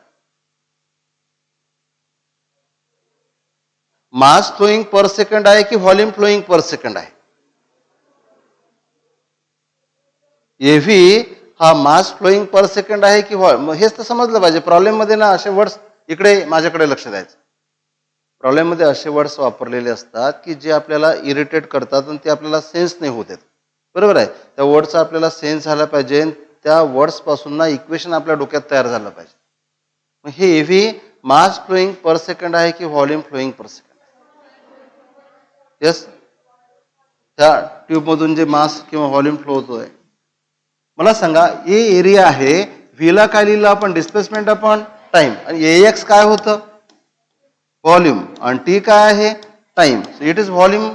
मास फ्लोइंग पर सेकंड आहे की व्हॉल्यूम फ्लोइंग पर सेकंड आहे. AV हा मास फ्लोइंग पर सेकंड आहे की हेच तर समजलं पाहिजे. प्रॉब्लेम मध्ये ना असे वर्ड्स, इकडे माझ्याकडे लक्ष द्यायचं, प्रॉब्लेम मध्ये असे वर्ड्स वापरलेले असतात की जे आपल्याला इरिटेट करतात आणि ते आपल्याला सेन्स नाही होत आहेत, बरोबर आहे. त्या वर्डचा आपल्याला सेन्स झाला पाहिजे, त्या वर्ड्स पासून ना इक्वेशन आपल्या डोक्यात तयार झालं पाहिजे. मग हे AV mass flowing per second आहे की volume flowing per second. Yes, त्या ट्यूब मधून जे मास किंवा व्हॉल्यूम फ्लो होतोय, मला सांगा ए एरिया आहे, व्ही ला काय लिहिलं आपण डिस्प्लेसमेंट अपॉन टाइम, आणि AX काय होतं व्हॉल्यूम, आणि टी काय आहे time. It is volume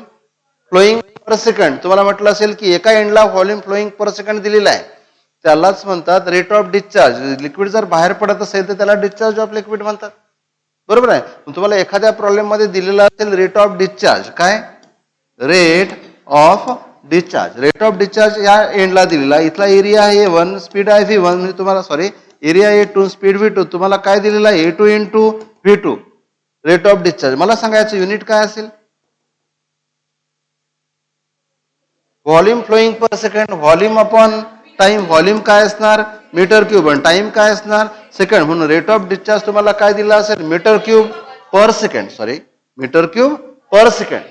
flowing per second. तुम्हाला म्हटलं असेल की एका एंडला व्हॉल्यूम फ्लोइंग पर सेकंड दिलेला आहे, त्यालाच म्हणतात रेट ऑफ डिस्चार्ज. लिक्विड जर बाहेर पडत असेल तर त्याला डिस्चार्ज ऑफ लिक्विड म्हणतात, बरोबर आहे. तुम्हाला एखाद्या प्रॉब्लेम मध्ये दिलेला असेल रेट ऑफ डिस्चार्ज, काय rate of discharge. Rate of discharge या एंडला दिलेला, इथला एरिया आहे A1, स्पीड आहे V1, म्हणजे तुम्हाला sorry area A2, speed V2, तुम्हाला काय दिलेला A2 into V2 rate of discharge. मला सांगायचं युनिट काय असेल, volume flowing per second, volume upon time. Volume काय असणार मीटर क्यूब, आणि टाइम काय असणार सेकंड. म्हणून रेट ऑफ डिस्चार्ज तुम्हाला काय दिला असेल मीटर क्यूब पर सेकंड, सॉरी मीटर क्यूब पर सेकंड.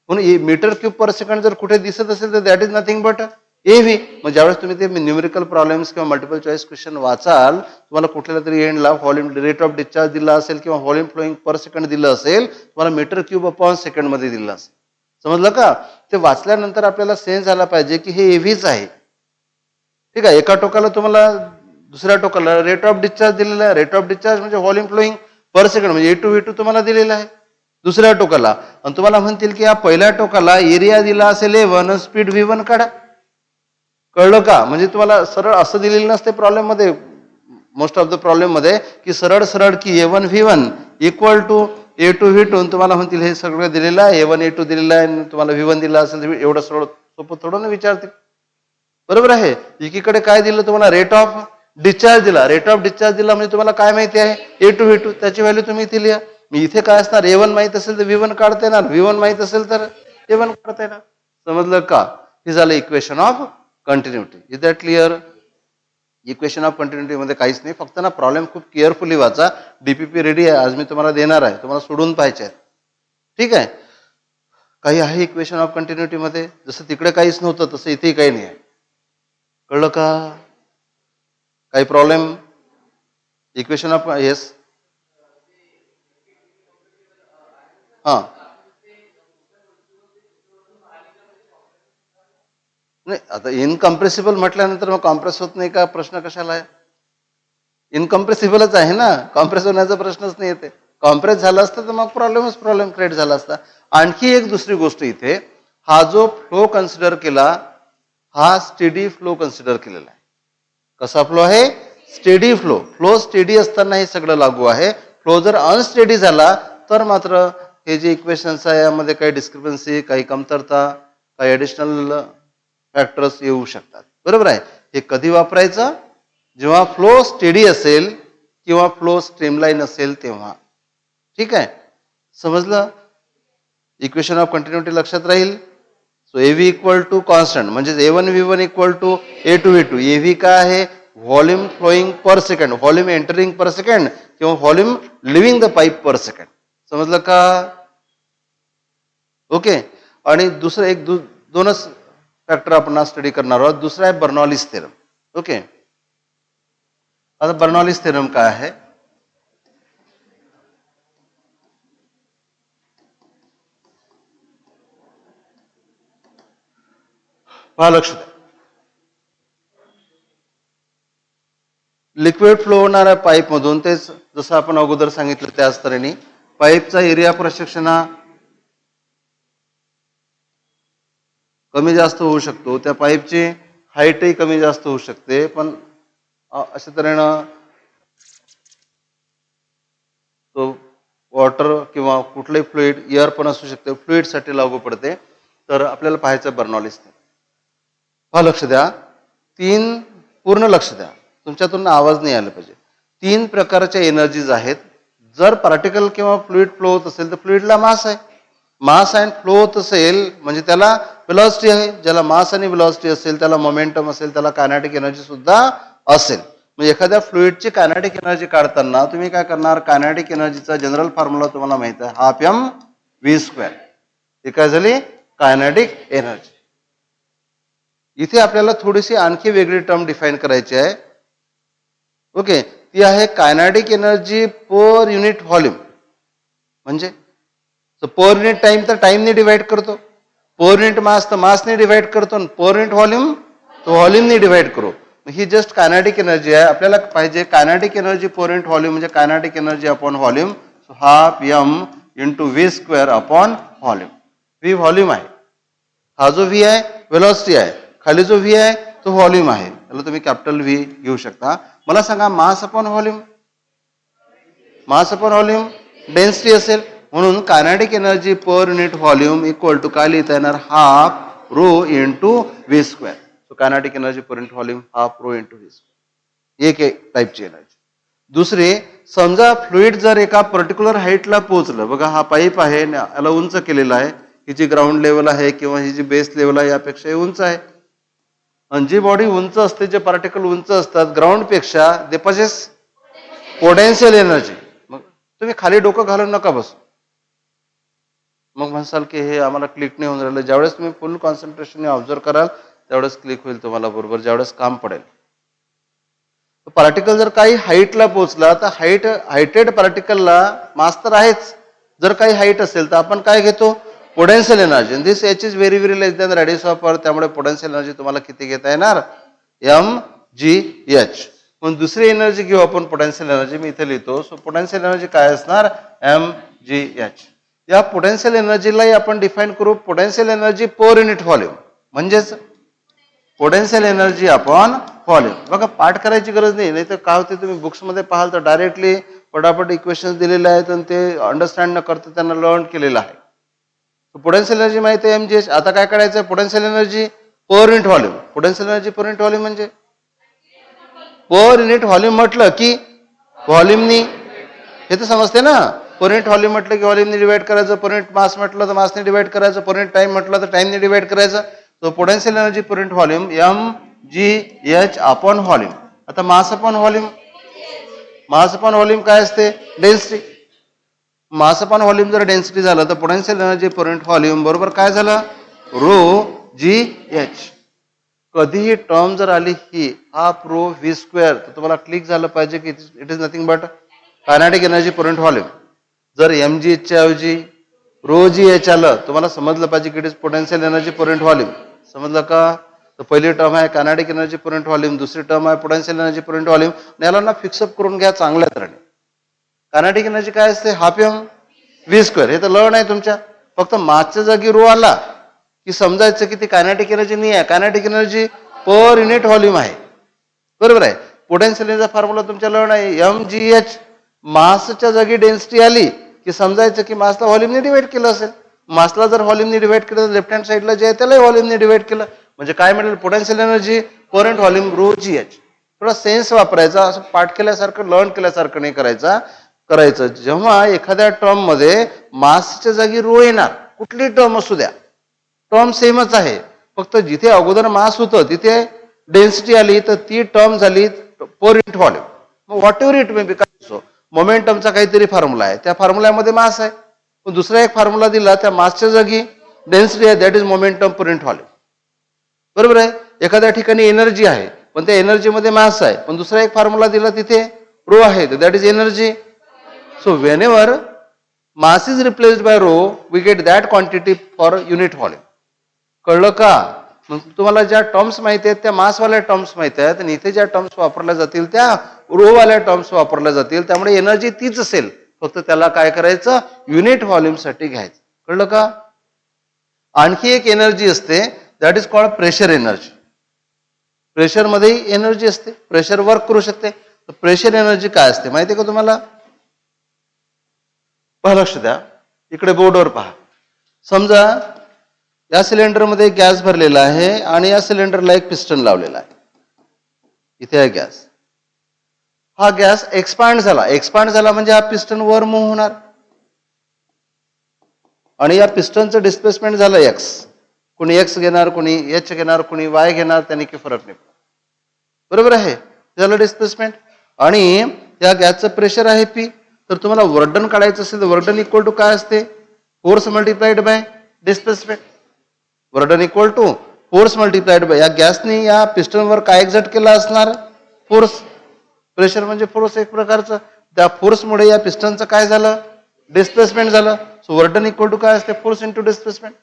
म्हणून मीटर क्यूब पर सेकंड जर कुठे दिसत असेल तर that is nothing but AV. मग ज्यावेळेस तुम्ही ते न्यूमेरिकल प्रॉब्लेम्स किंवा मल्टिपल चॉईस क्वेश्चन वाचाल, तुम्हाला कुठल्या तरी एंडला व्हॉल्यूम रेट ऑफ डिस्चार्ज दिला असेल किंवा व्हॉल्यूम फ्लोइंग पर सेकंड दिलं असेल, तुम्हाला मीटर क्यूब अपॉन सेकंड मध्ये दिलं असेल. समजलं का. ते वाचल्यानंतर आपल्याला सेन्स झाला पाहिजे की हे AVच आहे, ठीक आहे. एका टोकाला तुम्हाला दुसऱ्या टोकाला रेट ऑफ डिस्चार्ज दिलेला आहे. रेट ऑफ डिस्चार्ज म्हणजे व्हॉल्यूम फ्लोइंग पर सेकंड, म्हणजे A2 V2 तुम्हाला दिलेला आहे. दुसऱ्या टोकाला, आणि तुम्हाला म्हणतील की या पहिल्या टोकाला एरिया दिला असेल A1 स्पीड V1 काढा. कळलं का? म्हणजे तुम्हाला सरळ असं दिलेलं नसते प्रॉब्लेम मध्ये, मोस्ट ऑफ द प्रॉब्लेम मध्ये, की सरळ सरळ की A1 V1 equal to A2 V2, तुम्हाला म्हणतील हे सगळं दिलेलं आहे, A1 A2 दिलेलं आहे आणि तुम्हाला V1 दिला असेल तर एवढं सरळ सोपं थोडं ना विचारतील. बरोबर आहे. एकीकडे काय दिलं तुम्हाला, रेट ऑफ डिस्चार्ज दिला. रेट ऑफ डिस्चार्ज दिला म्हणजे तुम्हाला काय माहिती आहे, A2 V2, त्याची व्हॅल्यू तुम्ही इथे लिहा. मी इथे काय असणार, A1 माहित असेल तर V1 काढता येणार, V1 माहित असेल तर A1 काढता येणार. समजलं का? हे झालं equation of continuity. Is that clear? Equation of continuity मध्ये काहीच नाही, फक्त ना प्रॉब्लेम खूप केअरफुली वाचा. डीपीपी रेडी आहे, आज मी तुम्हाला देणार आहे, तुम्हाला सोडून पाहायचे आहेत. ठीक आहे. काही आहे इक्वेशन ऑफ कंटिन्युटी मध्ये, जसं तिकडे काहीच नव्हतं तसं इथेही काही नाही आहे. कळलं का? काही प्रॉब्लेम? इक्वेशन ऑफ, येस, हा, नाही आता इनकम्प्रेसिबल म्हटल्यानंतर मग कॉम्प्रेस होत नाही का, प्रश्न कशाला आहे? इनकम्प्रेसिबलच आहे ना, कॉम्प्रेस होण्याचा प्रश्नच नाही येते. कॉम्प्रेस झाला असता तर मग प्रॉब्लेम क्रिएट झाला असता. आणखी एक दुसरी गोष्ट इथे, हा जो फ्लो कन्सिडर केला, हा स्टेडी फ्लो कन्सिडर केलेला आहे. कसा फ्लो आहे? Steady flow. फ्लो स्टेडी असताना हे सगळं लागू आहे. फ्लो जर अनस्टेडी झाला तर मात्र हे जे इक्वेशन्स आहे यामध्ये काही डिस्क्रिपन्सी, काही कमतरता, काही ॲडिशनल फॅक्टर्स येऊ शकतात. बरोबर आहे. हे कधी वापरायचं? जेव्हा फ्लो स्टेडी असेल किंवा फ्लो स्ट्रीमलाईन असेल तेव्हा. ठीक आहे, समजलं? इक्वेशन ऑफ कंटिन्युटी लक्षात राहील. So AV equal to constant, म्हणजे A1 V1 equal to A2 V2. एव्ही काय आहे? Volume flowing per second, volume entering per second किंवा volume living the pipe per second. समजलं का? ओके. आणि दुसरं एक दोनच फॅक्टर आपण स्टडी करणार आहोत. दुसरा आहे बर्नॉलिस थेरम. ओके. आता बर्नॉलिस थेरम काय आहे? पहा, लक्ष द्या. लिक्विड फ्लो होणाऱ्या पाईप मधून, तेच जसं आपण अगोदर सांगितलं त्याच तऱ्हेने, पाईपचा एरिया प्रसेक्शन हा कमी जास्त होऊ शकतो. त्या पाईपची हाईटही कमी जास्त होऊ शकते. पण अशा तऱ्हेनं तो वॉटर किंवा कुठलंही फ्लुइड, एअर पण असू शकते, फ्लुइडसाठी लागू पडते. तर आपल्याला पाहायचं बर्नॉलिस थेरम. पहा, लक्ष द्या. पूर्ण लक्ष द्या, तुमच्यातून आवाज नाही आला पाहिजे. 3 प्रकारच्या एनर्जीज आहेत. जर पार्टिकल किंवा फ्लुइड फ्लो होत असेल तर फ्लुइडला मास आहे. मास अँड फ्लो होत असेल म्हणजे त्याला वेलॉसिटी आहे. ज्याला मास आणि वेलॉसिटी असेल त्याला मोमेंटम असेल, त्याला कायनेटिक एनर्जी सुद्धा असेल. म्हणजे एखाद्या फ्लुइडची कायनेटिक एनर्जी काढताना तुम्ही काय करणार? कायनेटिक एनर्जीचा जनरल फॉर्म्युला तुम्हाला माहित आहे, ½ mv². हे काय झाली? Kinetic energy. इथे आपल्याला थोडीशी आणखी वेगळी टर्म डिफाईन करायची आहे. ओके. ती आहे kinetic energy per unit volume. म्हणजे पर युनिट टाइम तर टाइमने डिवाइड करतो, पर युनिट मास तर मासने डिवाइड करतो, पर युनिट व्हॉल्यूम तो व्हॉल्यूमने डिवाइड करू. ही जस्ट कायनेटिक एनर्जी आहे. आपल्याला पाहिजे kinetic energy per unit volume, म्हणजे kinetic energy upon volume. ½ m v² upon volume. V volume आहे, हा जो व्ही आहे वेलॉसिटी आहे, खाली जो व्ही आहे तो व्हॉल्यूम आहे. त्याला तुम्ही कॅपिटल व्ही घेऊ शकता. मला सांगा, mass upon volume, mass upon volume density असेल. म्हणून kinetic energy per unit volume equal to काय लिहिता येणार? ½ ρ × v². सो kinetic energy per unit volume ½ ρ × v². एक टाईपची एनर्जी. दुसरी, समजा फ्लुइड जर एका पर्टिक्युलर हाईटला पोहोचलं, बघा हा पाईप आहे, याला उंच केलेला आहे, ही जी ग्राउंड लेवल आहे किंवा ही जी बेस लेवल आहे यापेक्षा उंच आहे. आणि जी बॉडी उंच असते, जे पार्टिकल उंच असतात ग्राउंड पेक्षा, दे पॉसेस पोटेन्शियल एनर्जी. मग तुम्ही खाली डोकं घालून नका बसू. मग म्हणसाल की हे आम्हाला क्लिक नाही होऊन राहिलं. ज्यावेळेस तुम्ही फुल कॉन्सन्ट्रेशनने ऑब्झर्व कराल त्यावेळेस क्लिक होईल तुम्हाला बरोबर, ज्यावेळेस काम पडेल. पार्टिकल जर काही हाईटला पोहोचला तर हायटेड पार्टिकलला मास तर आहेच. जर काही हाईट असेल तर आपण काय घेतो? Potential energy. This H is very less than radius of earth. त्यामुळे पोटेन्शियल एनर्जी तुम्हाला किती घेता येणार? mgh. मग दुसरी एनर्जी घेऊ आपण पोटेन्शियल एनर्जी. मी इथे लिहितो. सो पोटेन्शियल एनर्जी काय असणार? mgh. या पोटेन्शियल एनर्जीलाही आपण डिफाईन करू potential energy per unit volume. म्हणजेच पोटेन्शियल एनर्जी अपॉन व्हॉल्यूम. बघा पाठ करायची गरज नाही तर काय होते तुम्ही बुक्समध्ये पाहाल तर डायरेक्टली पटापट इक्वेशन्स दिलेले आहेत आणि ते अंडरस्टँड न करता त्यांना लर्न केलेलं आहे. पोटेन्शियल एनर्जी माहिती आहे MGH. आता काय करायचं potential energy per unit volume. Potential energy per unit volume म्हणजे पर युनिट व्हॉल्यूम म्हटलं की व्हॉल्यूमनी हे तर समजते ना. पर युनिट व्हॉल्यूम म्हटलं की व्हॉल्यूमने डिवाइड करायचं. पर युनिट मास म्हटलं तर मासने डिवाइड करायचं. पर युनिट टाइम म्हटलं तर टाइमने डिवाइड करायचं. तो potential energy per unit volume MGH upon volume. आता mass upon volume. Mass upon volume काय असते डेन्सिटी. मास अपॉन व्हॉल्यूम जर डेन्सिटी झालं तर potential energy per unit volume बरोबर काय झालं ρGH. कधीही टर्म जर आली ही हाफ रो व्ही स्क्वेअर तर तुम्हाला क्लिक झालं पाहिजे की it is nothing but kinetic energy per unit volume. जर MGH च्या ऐवजी ρGH आलं तुम्हाला समजलं पाहिजे की it is potential energy per unit volume. समजलं का. तर पहिली टर्म आहे kinetic energy per unit volume. दुसरी टर्म आहे potential energy per unit volume. याला ना फिक्सअप करून घ्या चांगल्या तऱ्हेने. कायनेटिक एनर्जी काय असते हाफ MV स्क्वेअर. हे तर लर्न आहे तुमच्या. फक्त मासच्या जागी रो आला की समजायचं की ती कायनेटिक एनर्जी नाही आहे. Kinetic energy per unit volume आहे. बरोबर आहे. पोटेन्शियल एनर्जीचा फॉर्म्युला तुमच्या लर्न आहे MGH. मासच्या जागी डेन्सिटी आली की समजायचं की मासला व्हॉल्यूमने डिवाइड केलं असेल. मासला जर व्हॉल्यूमने डिवाइड केलं तर लेफ्ट हँड साईडला जे आहे त्यालाही व्हॉल्यूमने डिवाइड केलं म्हणजे काय मिळेल potential energy per unit volume ρGH. थोडा सेन्स वापरायचा. असं पाठ केल्यासारखं लर्न केल्यासारखं नाही करायचं. जेव्हा एखाद्या टर्म मध्ये मासच्या जागी रो येणार कुठली टर्म असू द्या टर्म सेमच आहे. फक्त जिथे अगोदर मास होतं तिथे डेन्सिटी आली तर ती टर्म झाली पर युनिट व्हॉल्यूम. मग what ever it may be काय असो मोमेंटमचा काहीतरी फॉर्म्युला आहे त्या फॉर्म्युल्यामध्ये मास आहे. पण दुसरा एक फॉर्म्युला दिला त्या मासच्या जागी डेन्सिटी आहे that is momentum per unit volume. बरोबर आहे. एखाद्या ठिकाणी एनर्जी आहे पण त्या एनर्जीमध्ये मास आहे पण दुसरा एक फॉर्म्युला दिला तिथे रो आहे that is energy. So whenever mass is replaced by rho, we get that quantity for unit volume. कळलं का. मग तुम्हाला ज्या टर्म्स माहिती आहेत त्या मासवाल्या टर्म्स माहिती आहेत आणि इथे ज्या टर्म्स वापरल्या जातील त्या रोवाल्या टर्म्स वापरल्या जातील. त्यामुळे एनर्जी तीच असेल फक्त त्याला काय करायचं युनिट व्हॉल्यूम साठी घ्यायचं. कळलं का. आणखी एक एनर्जी असते that is called pressure energy. Pressure मध्ये एनर्जी असते. प्रेशर वर्क करू शकते. प्रेशर एनर्जी काय असते माहिती आहे का तुम्हाला. पहा लक्ष द्या इकडे बोर्डवर पहा. समजा या सिलेंडरमध्ये गॅस भरलेला आहे आणि या सिलेंडरला एक पिस्टन लावलेला आहे. इथे आहे गॅस. हा गॅस एक्सपांड झाला म्हणजे हा पिस्टन वर मूव्ह होणार आणि या पिस्टनचं डिस्प्लेसमेंट झालं x. कोणी x घेणार कोणी h घेणार कोणी y घेणार त्याने काही फरक नाही. बरोबर आहे. झालं डिस्प्लेसमेंट. आणि या गॅसचं प्रेशर आहे P. तर तुम्हाला वर्डन काढायचं असेल तर वर्डन इक्वल टू काय असते force multiplied by displacement. Work done equal to force multiplied by या गॅसने या पिस्टनवर काय एक्झर्ट केला असणार फोर्स. प्रेशर म्हणजे फोर्स एक प्रकारचं. त्या फोर्समुळे या पिस्टनचं काय झालं डिस्प्लेसमेंट झालं. सो वर्डन इक्वल टू काय असते फोर्स इंटू डिस्प्लेसमेंट.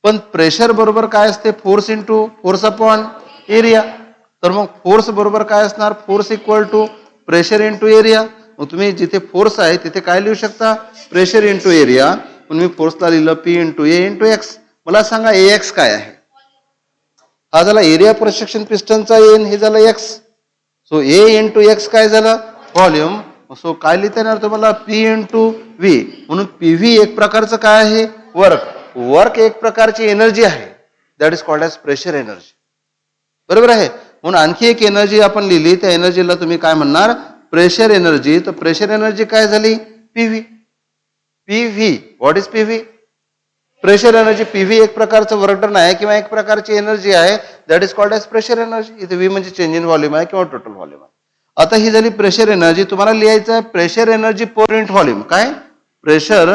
पण प्रेशर बरोबर काय असते force into force upon area. तर मग फोर्स बरोबर काय असणार force equal to pressure into area. मग तुम्ही जिथे फोर्स आहे तिथे काय लिहू शकता प्रेशर इंटू एरिया. म्हणून मी फोर्सला लिहिलं P into A into x. मला सांगा AX काय आहे. हा झाला एरिया पर सेक्शन पिस्टनचा एन हे झालं x. So A into x काय झालं व्हॉल्यूम. सो काय लिहिता येणार तुम्हाला P इंटू V. म्हणून PV एक प्रकारचं काय आहे वर्क एक प्रकारची एनर्जी आहे that is called as pressure energy. बरोबर आहे. म्हणून आणखी एक एनर्जी आपण लिहिली त्या एनर्जीला तुम्ही काय म्हणणार प्रेशर एनर्जी. तर प्रेशर एनर्जी काय झाली PV. What is PV. Pressure energy PV एक प्रकारचं वर्क डन आहे किंवा एक प्रकारची एनर्जी आहे that is called as pressure energy. इथे V म्हणजे चेंज इन व्हॉल्यूम आहे किंवा टोटल व्हॉल्यूम आहे. आता ही झाली प्रेशर एनर्जी. तुम्हाला लिहायचं आहे pressure energy per unit volume. काय प्रेशर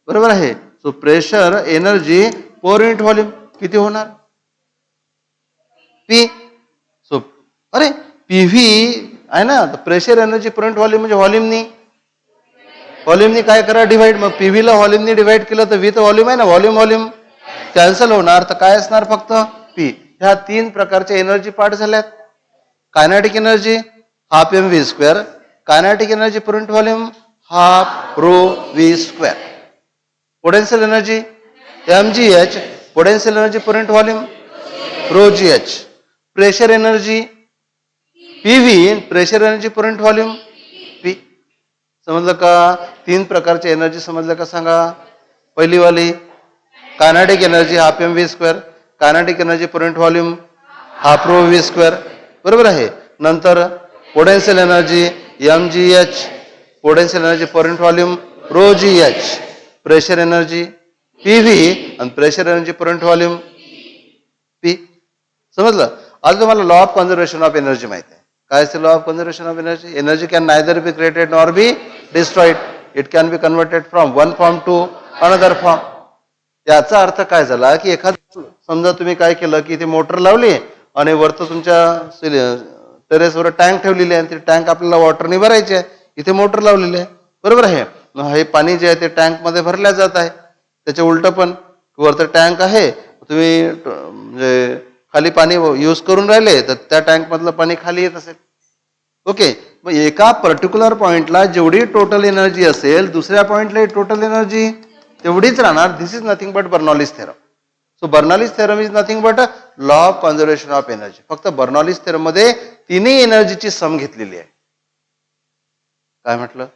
बरोबर आहे. So pressure energy per unit volume किती होणार P. सो अरे PV आहे ना. Pressure energy per unit volume म्हणजे व्हॉल्यूमनी काय करा डिवाइड. मग PV ला व्हॉल्यूमनी डिवाइड केलं तर V तर व्हॉल्यूम आहे ना. व्हॉल्यूम कॅन्सल होणार तर काय असणार फक्त P. ह्या तीन प्रकारच्या एनर्जी पार्ट झाल्यात. Kinetic energy half MV square. Kinetic energy per unit volume half ρV square. Potential energy mgh, potential energy per unit volume ρgh, pressure energy PV, pressure energy per unit volume P. समजलं का? 3 प्रकारची energy समजलं का सांगा. पहिली वाली kinetic energy half M V square, kinetic energy per unit volume half rho V square, बरोबर आहे. नंतर potential energy mgh, potential energy per unit volume ρgh, pressure energy PV आणि pressure energy per unit volume P. समजलं? आता तुम्हाला law of conservation of energy माहिती आहे. काय असते law of conservation of energy? Energy can neither be created nor be destroyed, it can be converted from one form to another form. याचा अर्थ काय झाला की एखादं समजा तुम्ही काय केलं की इथे मोटर लावली आणि वरतं तुमच्या टेरेसवर टँक ठेवलेली आहे आणि ती टँक आपल्याला वॉटरने भरायची आहे. इथे मोटर लावलेली आहे, बरोबर आहे. हे पाणी जे आहे ते टँक मध्ये भरल्या जात आहे. त्याच्या उलट पण वरतं टँक आहे, तुम्ही म्हणजे खाली पाणी यूज करून राहिले तर त्या टँक मधलं पाणी खाली येत असेल. ओके, मग एका पर्टिक्युलर पॉइंटला जेवढी टोटल एनर्जी असेल दुसऱ्या पॉइंटला टोटल एनर्जी तेवढीच राहणार. This is nothing but Bernoulli's theorem. So Bernoulli's theorem is nothing but law of conservation of energy. फक्त बर्नॉलिस थेरम मध्ये तिन्ही एनर्जीची सम घेतलेली आहे. काय म्हटलं?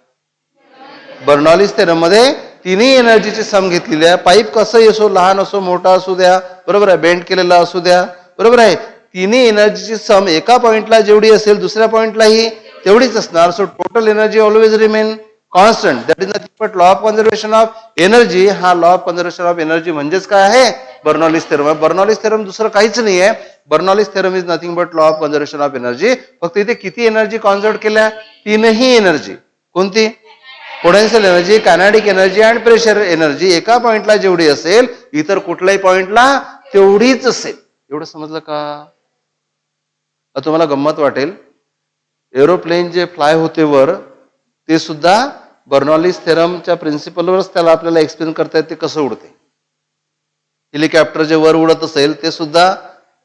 बर्नॉलिस थेरम मध्ये तिन्ही एनर्जीची सम घेतलेली आहे. पाईप कसंही असो, लहान असो मोठा असू द्या, बरोबर आहे, बेंड केलेला असू द्या, बरोबर आहे. तिन्ही एनर्जीची सम एका पॉइंटला जेवढी असेल दुसऱ्या पॉइंटलाही तेवढीच असणार. So total energy always remain constant. That is nothing but law of conservation of energy. हा law of conservation of energy म्हणजेच काय आहे? Bernoulli's theorem. बर्नॉलिस थेरम दुसरं काहीच नाही आहे. Bernoulli's theorem is nothing but law of conservation of energy. फक्त इथे किती एनर्जी कॉन्झर्व केल्या? तीनही एनर्जी. कोणती? पोटेन्शियल एनर्जी, कायनेटिक एनर्जी आणि प्रेशर एनर्जी एका पॉइंटला जेवढी असेल इतर कुठल्याही पॉइंटला तेवढीच असेल. एवढं समजलं का? तुम्हाला गंमत वाटेल, एरोप्लेन जे फ्लाय होते वर ते सुद्धा बर्नॉलिस थेरमच्या प्रिन्सिपलवरच त्याला आपल्याला एक्सप्लेन करता येते कसं उडते. हेलिकॉप्टर जे वर उडत असेल ते सुद्धा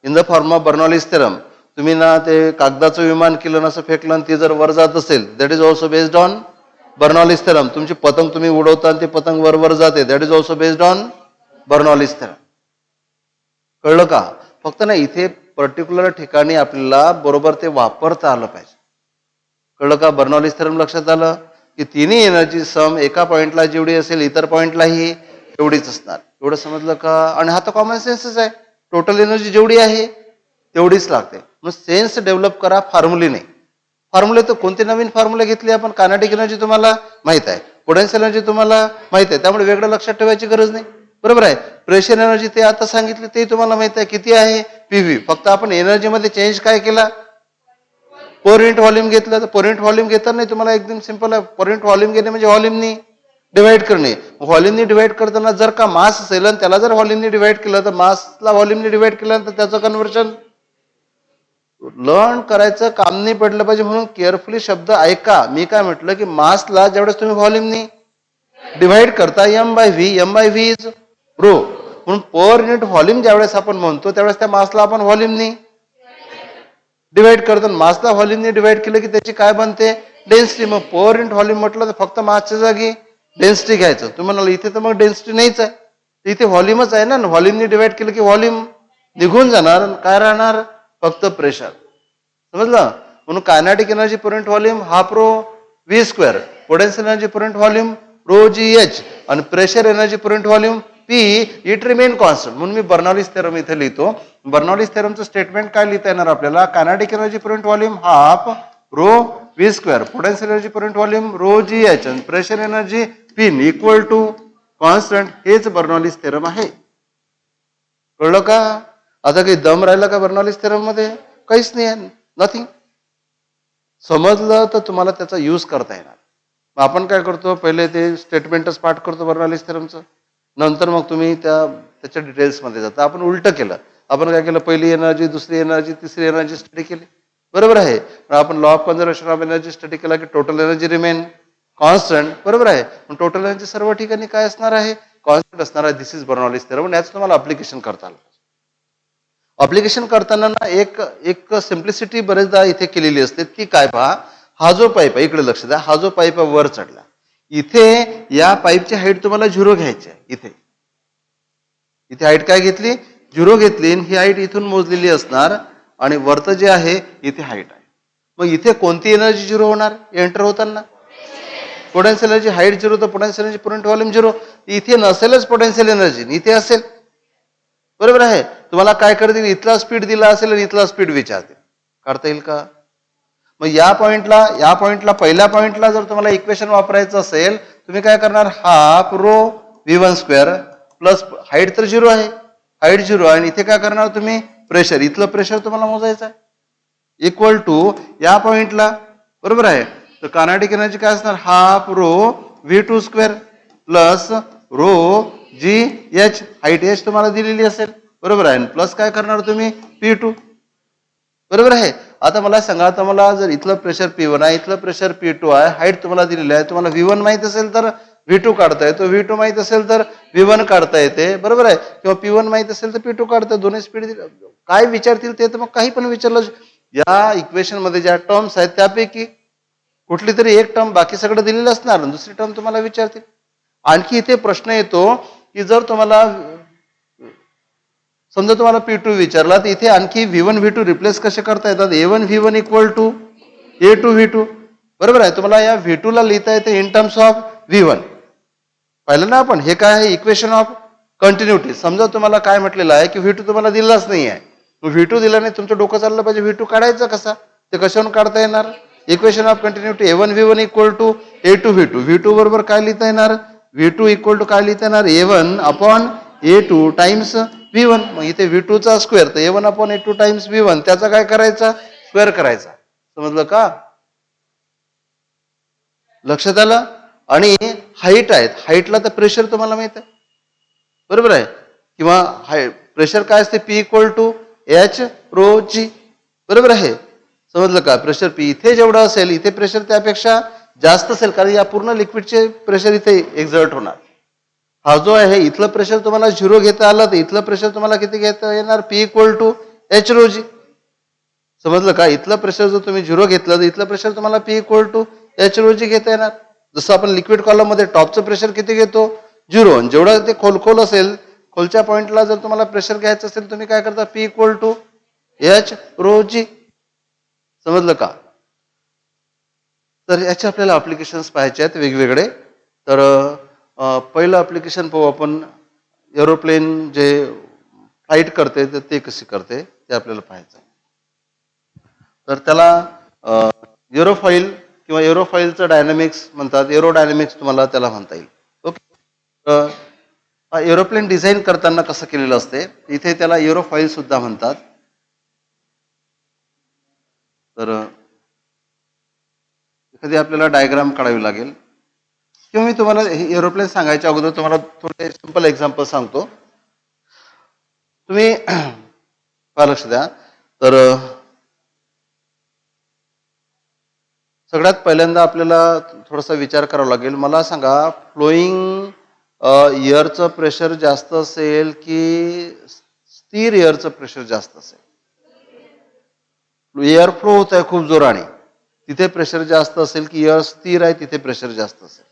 in the form of Bernoulli's theorem. तुम्ही ना ते कागदाचं विमान केलं नसं फेकलं आणि ते जर वर जात असेल that is also based on Bernoulli's theorem. तुमची पतंग तुम्ही उडवता आणि ते पतंग वर जाते, that is also based on Bernoulli's theorem. कळलं का? फक्त ना इथे पर्टिक्युलर ठिकाणी आपल्याला बरोबर ते वापरता आलं पाहिजे. कळलं का? बर्नॉलिस थेरम लक्षात आलं की तिन्ही एनर्जी सम एका पॉइंटला जेवढी असेल इतर पॉइंटलाही तेवढीच असणार. एवढं समजलं का? आणि हा तर कॉमन सेन्सच आहे. टोटल एनर्जी जेवढी आहे तेवढीच लागते. मग सेन्स डेव्हलप करा, फॉर्म्युले नाही. फॉर्म्युले तर कोणते नवीन फॉर्म्युले घेतले आपण? कायनेटिक एनर्जी तुम्हाला माहित आहे, पोटेन्शियल एनर्जी तुम्हाला माहित आहे, त्यामुळे वेगळं लक्षात ठेवायची गरज नाही, बरोबर आहे. प्रेशर एनर्जी ते आता सांगितले ते तुम्हाला माहित आहे किती आहे? पीव्ही. फक्त आपण एनर्जी मध्ये चेंज काय केला? पर युनिट व्हॉल्यूम घेतलं. तर पर युनिट व्हॉल्यूम घेताना नाही तुम्हाला एकदम सिंपल आहे. पर युनिट व्हॉल्यूम घेणे म्हणजे व्हॉल्यूमनी डिवाइड करणे. व्हॉल्यूमनी डिवाइड करताना जर का मास असेल आणि त्याला जर व्हॉल्यूमनी डिवाइड केलं तर मासला व्हॉल्यूमनी डिवाइड केल्यानंतर त्याचं कन्व्हर्शन लर्न करायचं काम नाही पडलं पाहिजे. म्हणून केअरफुली शब्द ऐका. मी काय म्हटलं की मासला जेवढ्याच तुम्ही व्हॉल्यूमनी डिवाइड करता M by V is rho. म्हणून पर युनिट व्हॉल्यूम ज्यावेळेस आपण म्हणतो त्यावेळेस त्या मासला आपण व्हॉल्यूमनी डिवाइड करतो. मासला व्हॉल्यूमनी डिवाइड केलं की त्याची काय बनते? डेन्सिटी. मग पर युनिट व्हॉल्यूम म्हटलं तर फक्त मासच्या जागी डेन्सिटी घ्यायचं. तुम्ही म्हणाल इथे तर मग डेन्सिटी नाहीच आहे, इथे व्हॉल्यूमच आहे ना. व्हॉल्यूमनी डिवाइड केलं की व्हॉल्यूम निघून जाणार, काय राहणार? फक्त प्रेशर. समजलं? म्हणून kinetic energy per unit volume half rho V square, potential energy per unit volume ρgh आणि pressure energy per unit volume P it remain constant. म्हणून मी बर्नॉलिस थेरम इथे लिहितो. बर्नॉलिस थेरमचं स्टेटमेंट काय लिहिता येणार आपल्याला? Kinetic energy per unit volume half rho V square, potential energy per unit volume ρgh आणि pressure energy P equal to constant. हेच Bernoulli's theorem आहे. कळलं का? आता काही दम राहिला का बर्नॉलिस थेरम मध्ये? काहीच नाही आहे, नथिंग. समजलं तर तुम्हाला त्याचा यूज करता येणार. आपण काय करतो? पहिले ते स्टेटमेंटच पाठ करतो बर्नॉलिस थेरमचं, नंतर मग तुम्ही त्याच्या डिटेल्समध्ये जाता. आपण उलट केलं. आपण काय केलं? पहिली एनर्जी, दुसरी एनर्जी, तिसरी एनर्जी स्टडी केली, बरोबर आहे. आपण law of conservation of energy study केला की टोटल एनर्जी रिमेन कॉन्स्टंट, बरोबर आहे. पण टोटल एनर्जी सर्व ठिकाणी काय असणार आहे? कॉन्स्टंट असणार आहे. दिस इज बर्नॉलिस थेरम. याचं तुम्हाला अप्लिकेशन करता आलं. अप्लिकेशन करताना ना एक सिम्प्लिसिटी बरेचदा इथे केलेली असते. ती काय? पहा, हा जो पाईप आहे, इकडे लक्ष द्या, हा जो पाईप वर चढला इथे या पाईपची हाईट तुम्हाला 0 घ्यायची आहे. इथे हाईट काय घेतली? 0 घेतली. ही हाईट इथून मोजलेली असणार आणि वरतं जे आहे इथे हाईट आहे. मग इथे कोणती एनर्जी 0 होणार एंटर होताना? Potential energy. हाईट 0 तर पोटेन्शियल एनर्जी पुरंट व्हॉल्यूम 0. इथे नसेलच पोटेन्शियल एनर्जी, इथे असेल. बरोबर आहे. तुम्हाला काय करतील? इथला स्पीड दिला असेल आणि इथला स्पीड विचारतील. काढता येईल का? मग या पॉइंटला पहिल्या पॉइंटला जर तुम्हाला इक्वेशन वापरायचं असेल, तुम्ही काय करणार? Half rho v1 square plus height तर 0 आहे, हाईट 0 आणि इथे काय करणार तुम्ही? प्रेशर. इथलं प्रेशर तुम्हाला मोजायचं आहे. इक्वल टू या पॉइंटला. बरोबर आहे. तर कायनेटिक एनर्जी काय असणार? Half rho v2 square plus rho जी एच, हाईट एच तुम्हाला दिलेली असेल. बरोबर आहे. प्लस काय करणार तुम्ही? p2. बरोबर आहे. आता मला सांगा, आता मला जर इथलं प्रेशर P1 आहे, इथलं प्रेशर P2 आहे, हाईट तुम्हाला दिलेली आहे, तुम्हाला V1 माहित असेल तर V2 काढता येतो, V2 माहित असेल तर V1 काढता येते. बरोबर आहे. किंवा P1 माहित असेल तर P2 काढता. दोन्ही स्पीड काय विचारतील ते तर मग काही पण विचारलं. या इक्वेशन मध्ये ज्या टर्म्स आहेत त्यापैकी कुठली तरी एक टर्म, बाकी सगळं दिलेलं असणार, दुसरी टर्म तुम्हाला विचारतील. आणखी इथे प्रश्न येतो की जर तुम्हाला समजा तुम्हाला P2 विचारला तर इथे आणखी V1 V2 रिप्लेस कसे करता येतात? A1 V1 equal to A2 V2. बरोबर आहे. तुम्हाला या V2 ला लिहिता येते इन टर्म्स ऑफ V1. पाहिलं ना आपण? हे काय आहे? Equation of continuity. समजा तुम्हाला काय म्हटलेलं आहे की V2 तुम्हाला दिलाच नाही आहे, V2 दिला नाही, तुमचं डोकं चाललं पाहिजे V2 काढायचं कसा? ते कशावरून काढता येणार? Equation of continuity. A1 V1 equal to A2 V2. V2 बरोबर काय लिहिता येणार? V2 इक्वल टू काय लिहिता येणार? A1 upon A2 times V1. मग इथे V2 चा स्क्वेअर, तर A1 upon A2 times V1, त्याचा काय करायचा? स्क्वेअर करायचा. समजलं का? लक्षात आलं? आणि हाईट आहेत, हाईटला तर प्रेशर तुम्हाला माहित आहे. बरोबर आहे. किंवा प्रेशर काय असते? P equal to H rho G. बरोबर आहे. समजलं का? प्रेशर P इथे जेवढं असेल, इथे प्रेशर त्यापेक्षा जास्त असेल, कारण या पूर्ण लिक्विडचे प्रेशर इथे एक्झर्ट होणार. हा जो आहे इथलं प्रेशर तुम्हाला 0 घेता आलं तर इथलं प्रेशर तुम्हाला किती घेता येणार? P equal to H rho G. समजलं का? इथलं प्रेशर जर तुम्ही 0 घेतलं तर इथलं प्रेशर तुम्हाला P equal to H rho G घेता येणार. जसं आपण लिक्विड कॉलम मध्ये टॉपचं प्रेशर किती घेतो? 0. जेवढं ते खोल असेल, खोलच्या पॉइंटला जर तुम्हाला प्रेशर घ्यायचं असेल, तुम्ही काय करता? P equal to H rho G. समजलं का? तर याचे आपल्याला अप्लिकेशन्स पाहायचे आहेत वेगवेगळे. तर पहिलं अप्लिकेशन पाहू आपण. एरोप्लेन जे फ्लाईट करते तर ते कशी करते ते आपल्याला पाहायचं. तर त्याला एरोफॉईल किंवा एरोफॉईलचं डायनामिक्स म्हणतात, एरोडायनामिक्स तुम्हाला त्याला म्हणता येईल. ओके. एरोप्लेन डिझाईन करताना कसं केलेलं असते, इथे त्याला एरोफॉईल सुद्धा म्हणतात. तर एखादी आपल्याला डायग्राम काढावी लागेल, किंवा मी तुम्हाला एरोप्लेन सांगायच्या अगोदर तुम्हाला थोडे सिंपल एक्झाम्पल सांगतो. तुम्ही लक्ष द्या. तर सगळ्यात पहिल्यांदा आपल्याला थोडासा विचार करावा लागेल. मला सांगा, फ्लोईंग एअरचं प्रेशर जास्त असेल की स्थिर एअरचं प्रेशर जास्त असेल? एअर फ्लो होत आहे खूप जोराने, तिथे प्रेशर जास्त असेल की एअर स्थिर आहे तिथे प्रेशर जास्त असेल?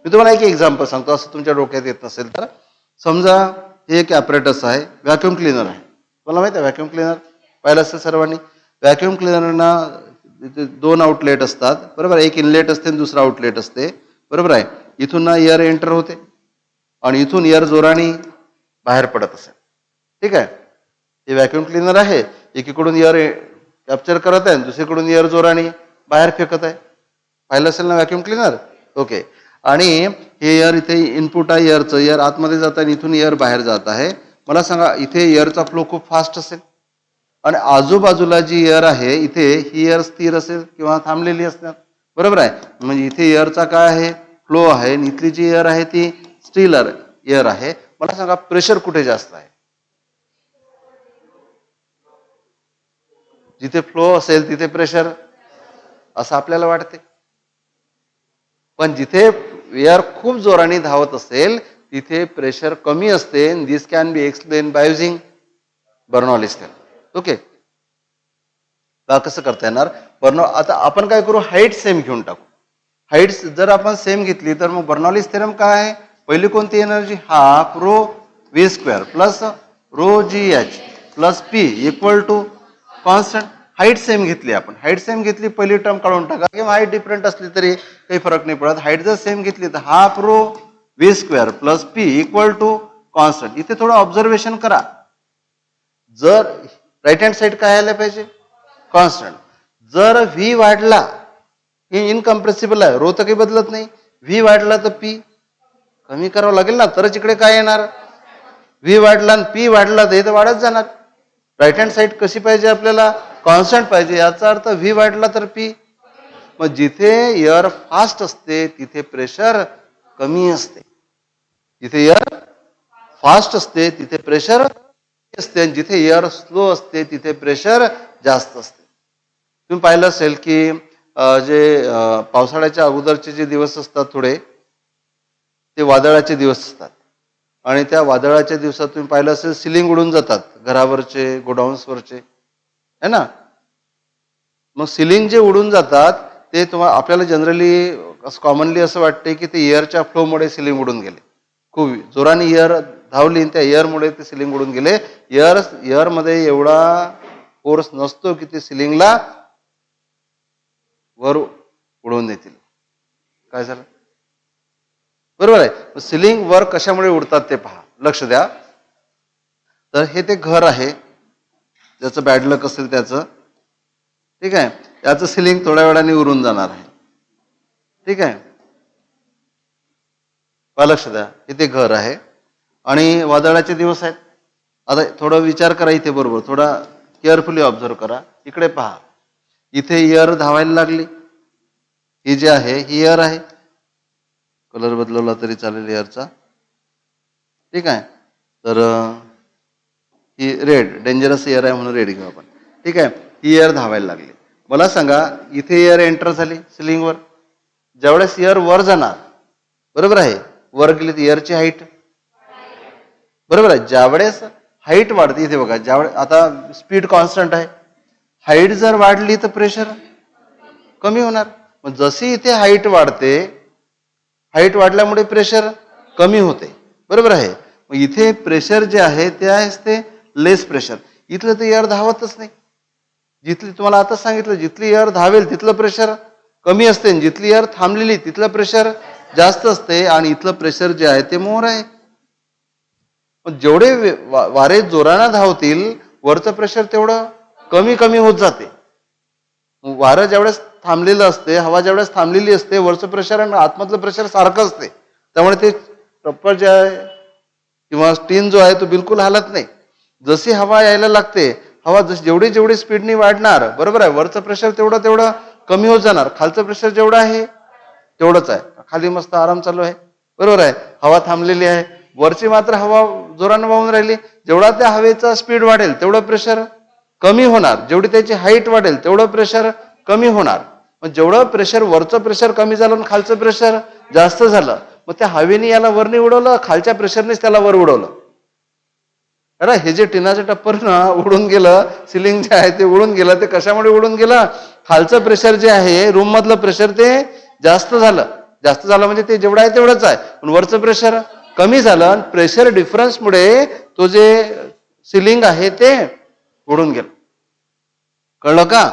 मी तुम्हाला एक एक्झाम्पल सांगतो, असं तुमच्या डोक्यात येत नसेल तर. समजा हे एक ॲपरेटस आहे, व्हॅक्युम क्लीनर आहे. मला माहिती आहे व्हॅक्युम क्लीनर पाहिलं असेल सर्वांनी. व्हॅक्युम क्लीनरना दोन आउटलेट असतात. बरोबर. एक इनलेट असते आणि दुसरा आउटलेट असते. बरोबर आहे. इथून ना एअर एंटर होते आणि इथून एअर जोराने बाहेर पडत असेल. ठीक आहे. हे व्हॅक्युम क्लीनर आहे, एकीकडून एअर कॅप्चर करत आहे, दुसरीकडून एअर जोराने बाहेर फेकत आहे. पाहिलं असेल ना व्हॅक्युम क्लीनर. ओके. आणि हे एअर इथे इनपुट आहे, एअरचं एअर आतमध्ये जात आहे आणि इथून एअर बाहेर जात आहे. मला सांगा, इथे एअरचा फ्लो खूप फास्ट असेल आणि आजूबाजूला जी एअर आहे इथे ही एअर स्थिर असेल किंवा थांबलेली असणार. बरोबर आहे. म्हणजे इथे एअरचा काय आहे? फ्लो आहे. आणि इथली जी एअर आहे ती स्टील एअर आहे. मला सांगा, प्रेशर कुठे जास्त आहे? जिथे फ्लो असेल तिथे प्रेशर असं आपल्याला वाटते, पण जिथे एअर खूप जोराने धावत असेल तिथे प्रेशर कमी असते. This can be explain by using Bernoulli's law. Okay. कसं करता येणार? आता आपण काय करू, हाईट सेम घेऊन टाकू. हाईट्स जर आपण सेम घेतली तर मग बर्नॉलिस थेरम काय आहे? पहिली कोणती energy? Half rho V square plus rho G h plus p equal to constant. Height same घेतली आपण, हाईट सेम घेतली, पहिली टर्म काढून टाका किंवा हाईट डिफरंट असली तरी काही फरक नाही पडत. हाईट जर सेम घेतली तर half rho V square plus p equal to constant. इथे थोडं ऑब्झर्वेशन करा. जर राईट हँड साईड काय आलं पाहिजे? कॉन्स्टंट. जर व्ही वाढला, हे इनकम्प्रेसिबल आहे, रो तर काही बदलत नाही, व्ही वाढला तर पी कमी करावं लागेल ना, तरच इकडे काय येणार? व्ही वाढला आणि पी वाढला तर हे तर वाढत जाणार. राईट हँड साईड कशी पाहिजे आपल्याला? कॉन्स्टंट पाहिजे. याचा अर्थ व्ही वाढला तर पी. मग जिथे एअर फास्ट असते तिथे प्रेशर कमी असते, जिथे एअर फास्ट असते तिथे प्रेशर असते, आणि जिथे एअर स्लो असते तिथे प्रेशर जास्त असते. तुम्ही पाहिलं असेल की जे पावसाळ्याच्या अगोदरचे जे दिवस असतात थोडे, ते वादळाचे दिवस असतात, आणि त्या वादळाच्या दिवसात तुम्ही पाहिलं असेल सिलिंग उडून जातात घरावरचे, गोडाऊन्सवरचे, है ना. मग सिलिंग जे उडून जातात ते तुम्हाला, आपल्याला जनरली कॉमनली असं वाटते की ते एअरच्या फ्लोमुळे सिलिंग उडून गेले. खूप जोराने एअर धावली, त्या एअरमुळे ते सिलिंग उडून गेले. एअरमध्ये एवढा फोर्स नसतो की ते सिलिंगला वर उडवून देतील. काय झालं? बरोबर आहे. सिलिंग वर कशामुळे उडतात ते पहा, लक्ष द्या. तर हे ते घर आहे, ज्याचं बॅड लक असेल त्याचं, ठीक आहे, त्याचं सिलिंग थोड्या वेळाने उडून जाणार आहे, ठीक आहे. लक्ष द्या, इथे घर आहे आणि वादळाचे दिवस आहेत. आता थोडा विचार करा इथे, बरोबर, थोडा केअरफुली ऑब्झर्व करा. इकडे पहा, इथे एअर धावायला लागली. ही जी आहे ही एअर आहे, कलर बदलवला तरी चालेल एअरचा, ठीक आहे. तर ही रेड, डेंजरस एअर आहे म्हणून रेड घेऊ आपण, ठीक आहे. ही एअर धावायला लागली. मला सांगा, इथे एअर एंटर झाली सिलिंगवर. ज्यावेळेस एअर वर जाणार, बरोबर आहे, वर गेली तर एअरची हाईट, बरोबर आहे. ज्यावेळेस हाईट वाढते, इथे बघा, ज्यावेळेस आता स्पीड कॉन्स्टंट आहे, हाईट जर वाढली तर प्रेशर कमी होणार. मग जशी इथे हाईट वाढते, हाईट वाढल्यामुळे प्रेशर कमी होते, बरोबर आहे. मग इथे प्रेशर जे आहे ते आहे ते लेस प्रेशर. इथलं तर एअर धावतच नाही. जिथली, तुम्हाला आता सांगितलं, जिथली एअर धावेल तिथलं प्रेशर कमी असते, जिथली एअर थांबलेली तिथलं प्रेशर जास्त असते, आणि इथलं प्रेशर जे आहे ते मोर आहे. जेवढे वारे जोरानं धावतील वरचं प्रेशर तेवढं कमी कमी होत जाते. वारं ज्यावेळेस थांबलेलं असते, हवा ज्यावेळेस थांबलेली असते, वरचं प्रेशर आणि आतमधलं प्रेशर सारखं असते, त्यामुळे ते टप्पर जे आहे किंवा स्टीन जो आहे तो बिलकुल हालत नाही. जशी हवा यायला लागते, हवा जेवढी जेवढी स्पीडनी वाढणार, बरोबर आहे, वरचं प्रेशर तेवढं तेवढं कमी होत जाणार. खालचं प्रेशर जेवढं आहे तेवढंच आहे. खाली मस्त आराम चालू आहे, बरोबर आहे, हवा थांबलेली आहे, वरची मात्र हवा जोरानं वाहून राहिली. जेवढा त्या हवेचा स्पीड वाढेल तेवढं प्रेशर कमी होणार, जेवढी त्याची हाईट वाढेल तेवढं प्रेशर कमी होणार. मग जेवढं प्रेशर, वरचं प्रेशर कमी झालं आणि खालचं प्रेशर जास्त झालं, मग त्या हवेने याला वरने उडवलं, खालच्या प्रेशरनेच त्याला वर उडवलं. अरे हे जे टिनाचं टप्पर ना उडून गेलं, सिलिंग जे आहे ते उडून गेलं, ते कशामुळे उडून गेलं? खालचं प्रेशर जे आहे, रूम मधलं प्रेशर ते जास्त झालं. जास्त झालं म्हणजे ते जेवढं आहे तेवढंच आहे, पण वरचं प्रेशर कमी झालं. प्रेशर डिफरन्समुळे तो जे सिलिंग आहे ते उडून गेलं. कळलं का?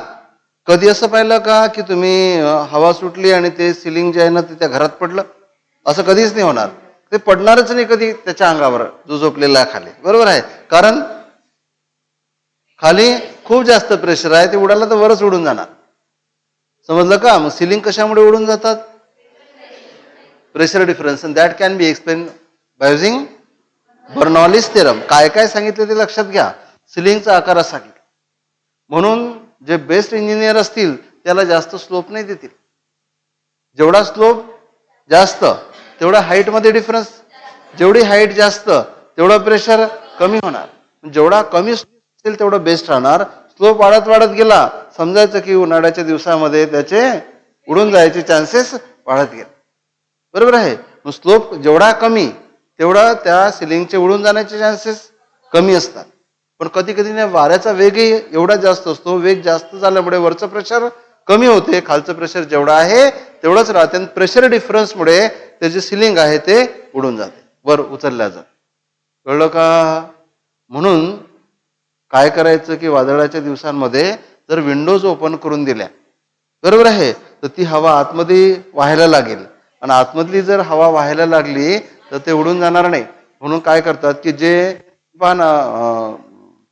कधी असं पाहिलं का की तुम्ही हवा सुटली आणि ते सिलिंग जे आहे ना ते त्या घरात पडलं? असं कधीच नाही होणार. ते पडणारच नाही कधी त्याच्या अंगावर, जो झोपलेला आहे खाली, बरोबर आहे. कारण खाली खूप जास्त प्रेशर आहे, ते उडाला तर वरच उडून जाणार. समजलं का? मग सिलिंग कशामुळे उडून जातात? Pressure difference. And that can be explain by using Bernoulli's theorem. काय काय सांगितलं ते लक्षात घ्या. सिलिंगचा आकार असा सांगितला, म्हणून जे बेस्ट इंजिनियर असतील त्याला जास्त स्लोप नाही देतील. जेवढा स्लोप जास्त तेवढा हाईट मध्ये डिफरन्स, जेवढी हाईट जास्त तेवढं प्रेशर कमी होणार. जेवढा कमी असेल तेवढं बेस्ट राहणार. स्लोप वाढत वाढत गेला, समजायचं की उन्हाळ्याच्या दिवसामध्ये त्याचे उडून जायचे चान्सेस वाढत गेले, बरोबर आहे. मग स्लोप जेवढा कमी तेवढा त्या सिलिंगचे उडून जाण्याचे चान्सेस कमी असतात. पण कधी कधी वाऱ्याचा वेगही एवढा जास्त असतो, वेग जास्त झाल्यामुळे वरचं प्रेशर कमी होते, खालचं प्रेशर जेवढं आहे तेवढंच राहते आणि प्रेशर डिफरन्समुळे ते जे सिलिंग आहे ते उडून जाते, वर उचलल्या जाते. कळलं का? म्हणून काय करायचं की वादळाच्या दिवसांमध्ये जर विंडोज ओपन करून दिल्या, बरोबर आहे, तर ती हवा आतमध्ये व्हायला लागेल आणि आतमधली जर हवा व्हायला लागली तर ते उडून जाणार नाही. म्हणून काय करतात की जे पण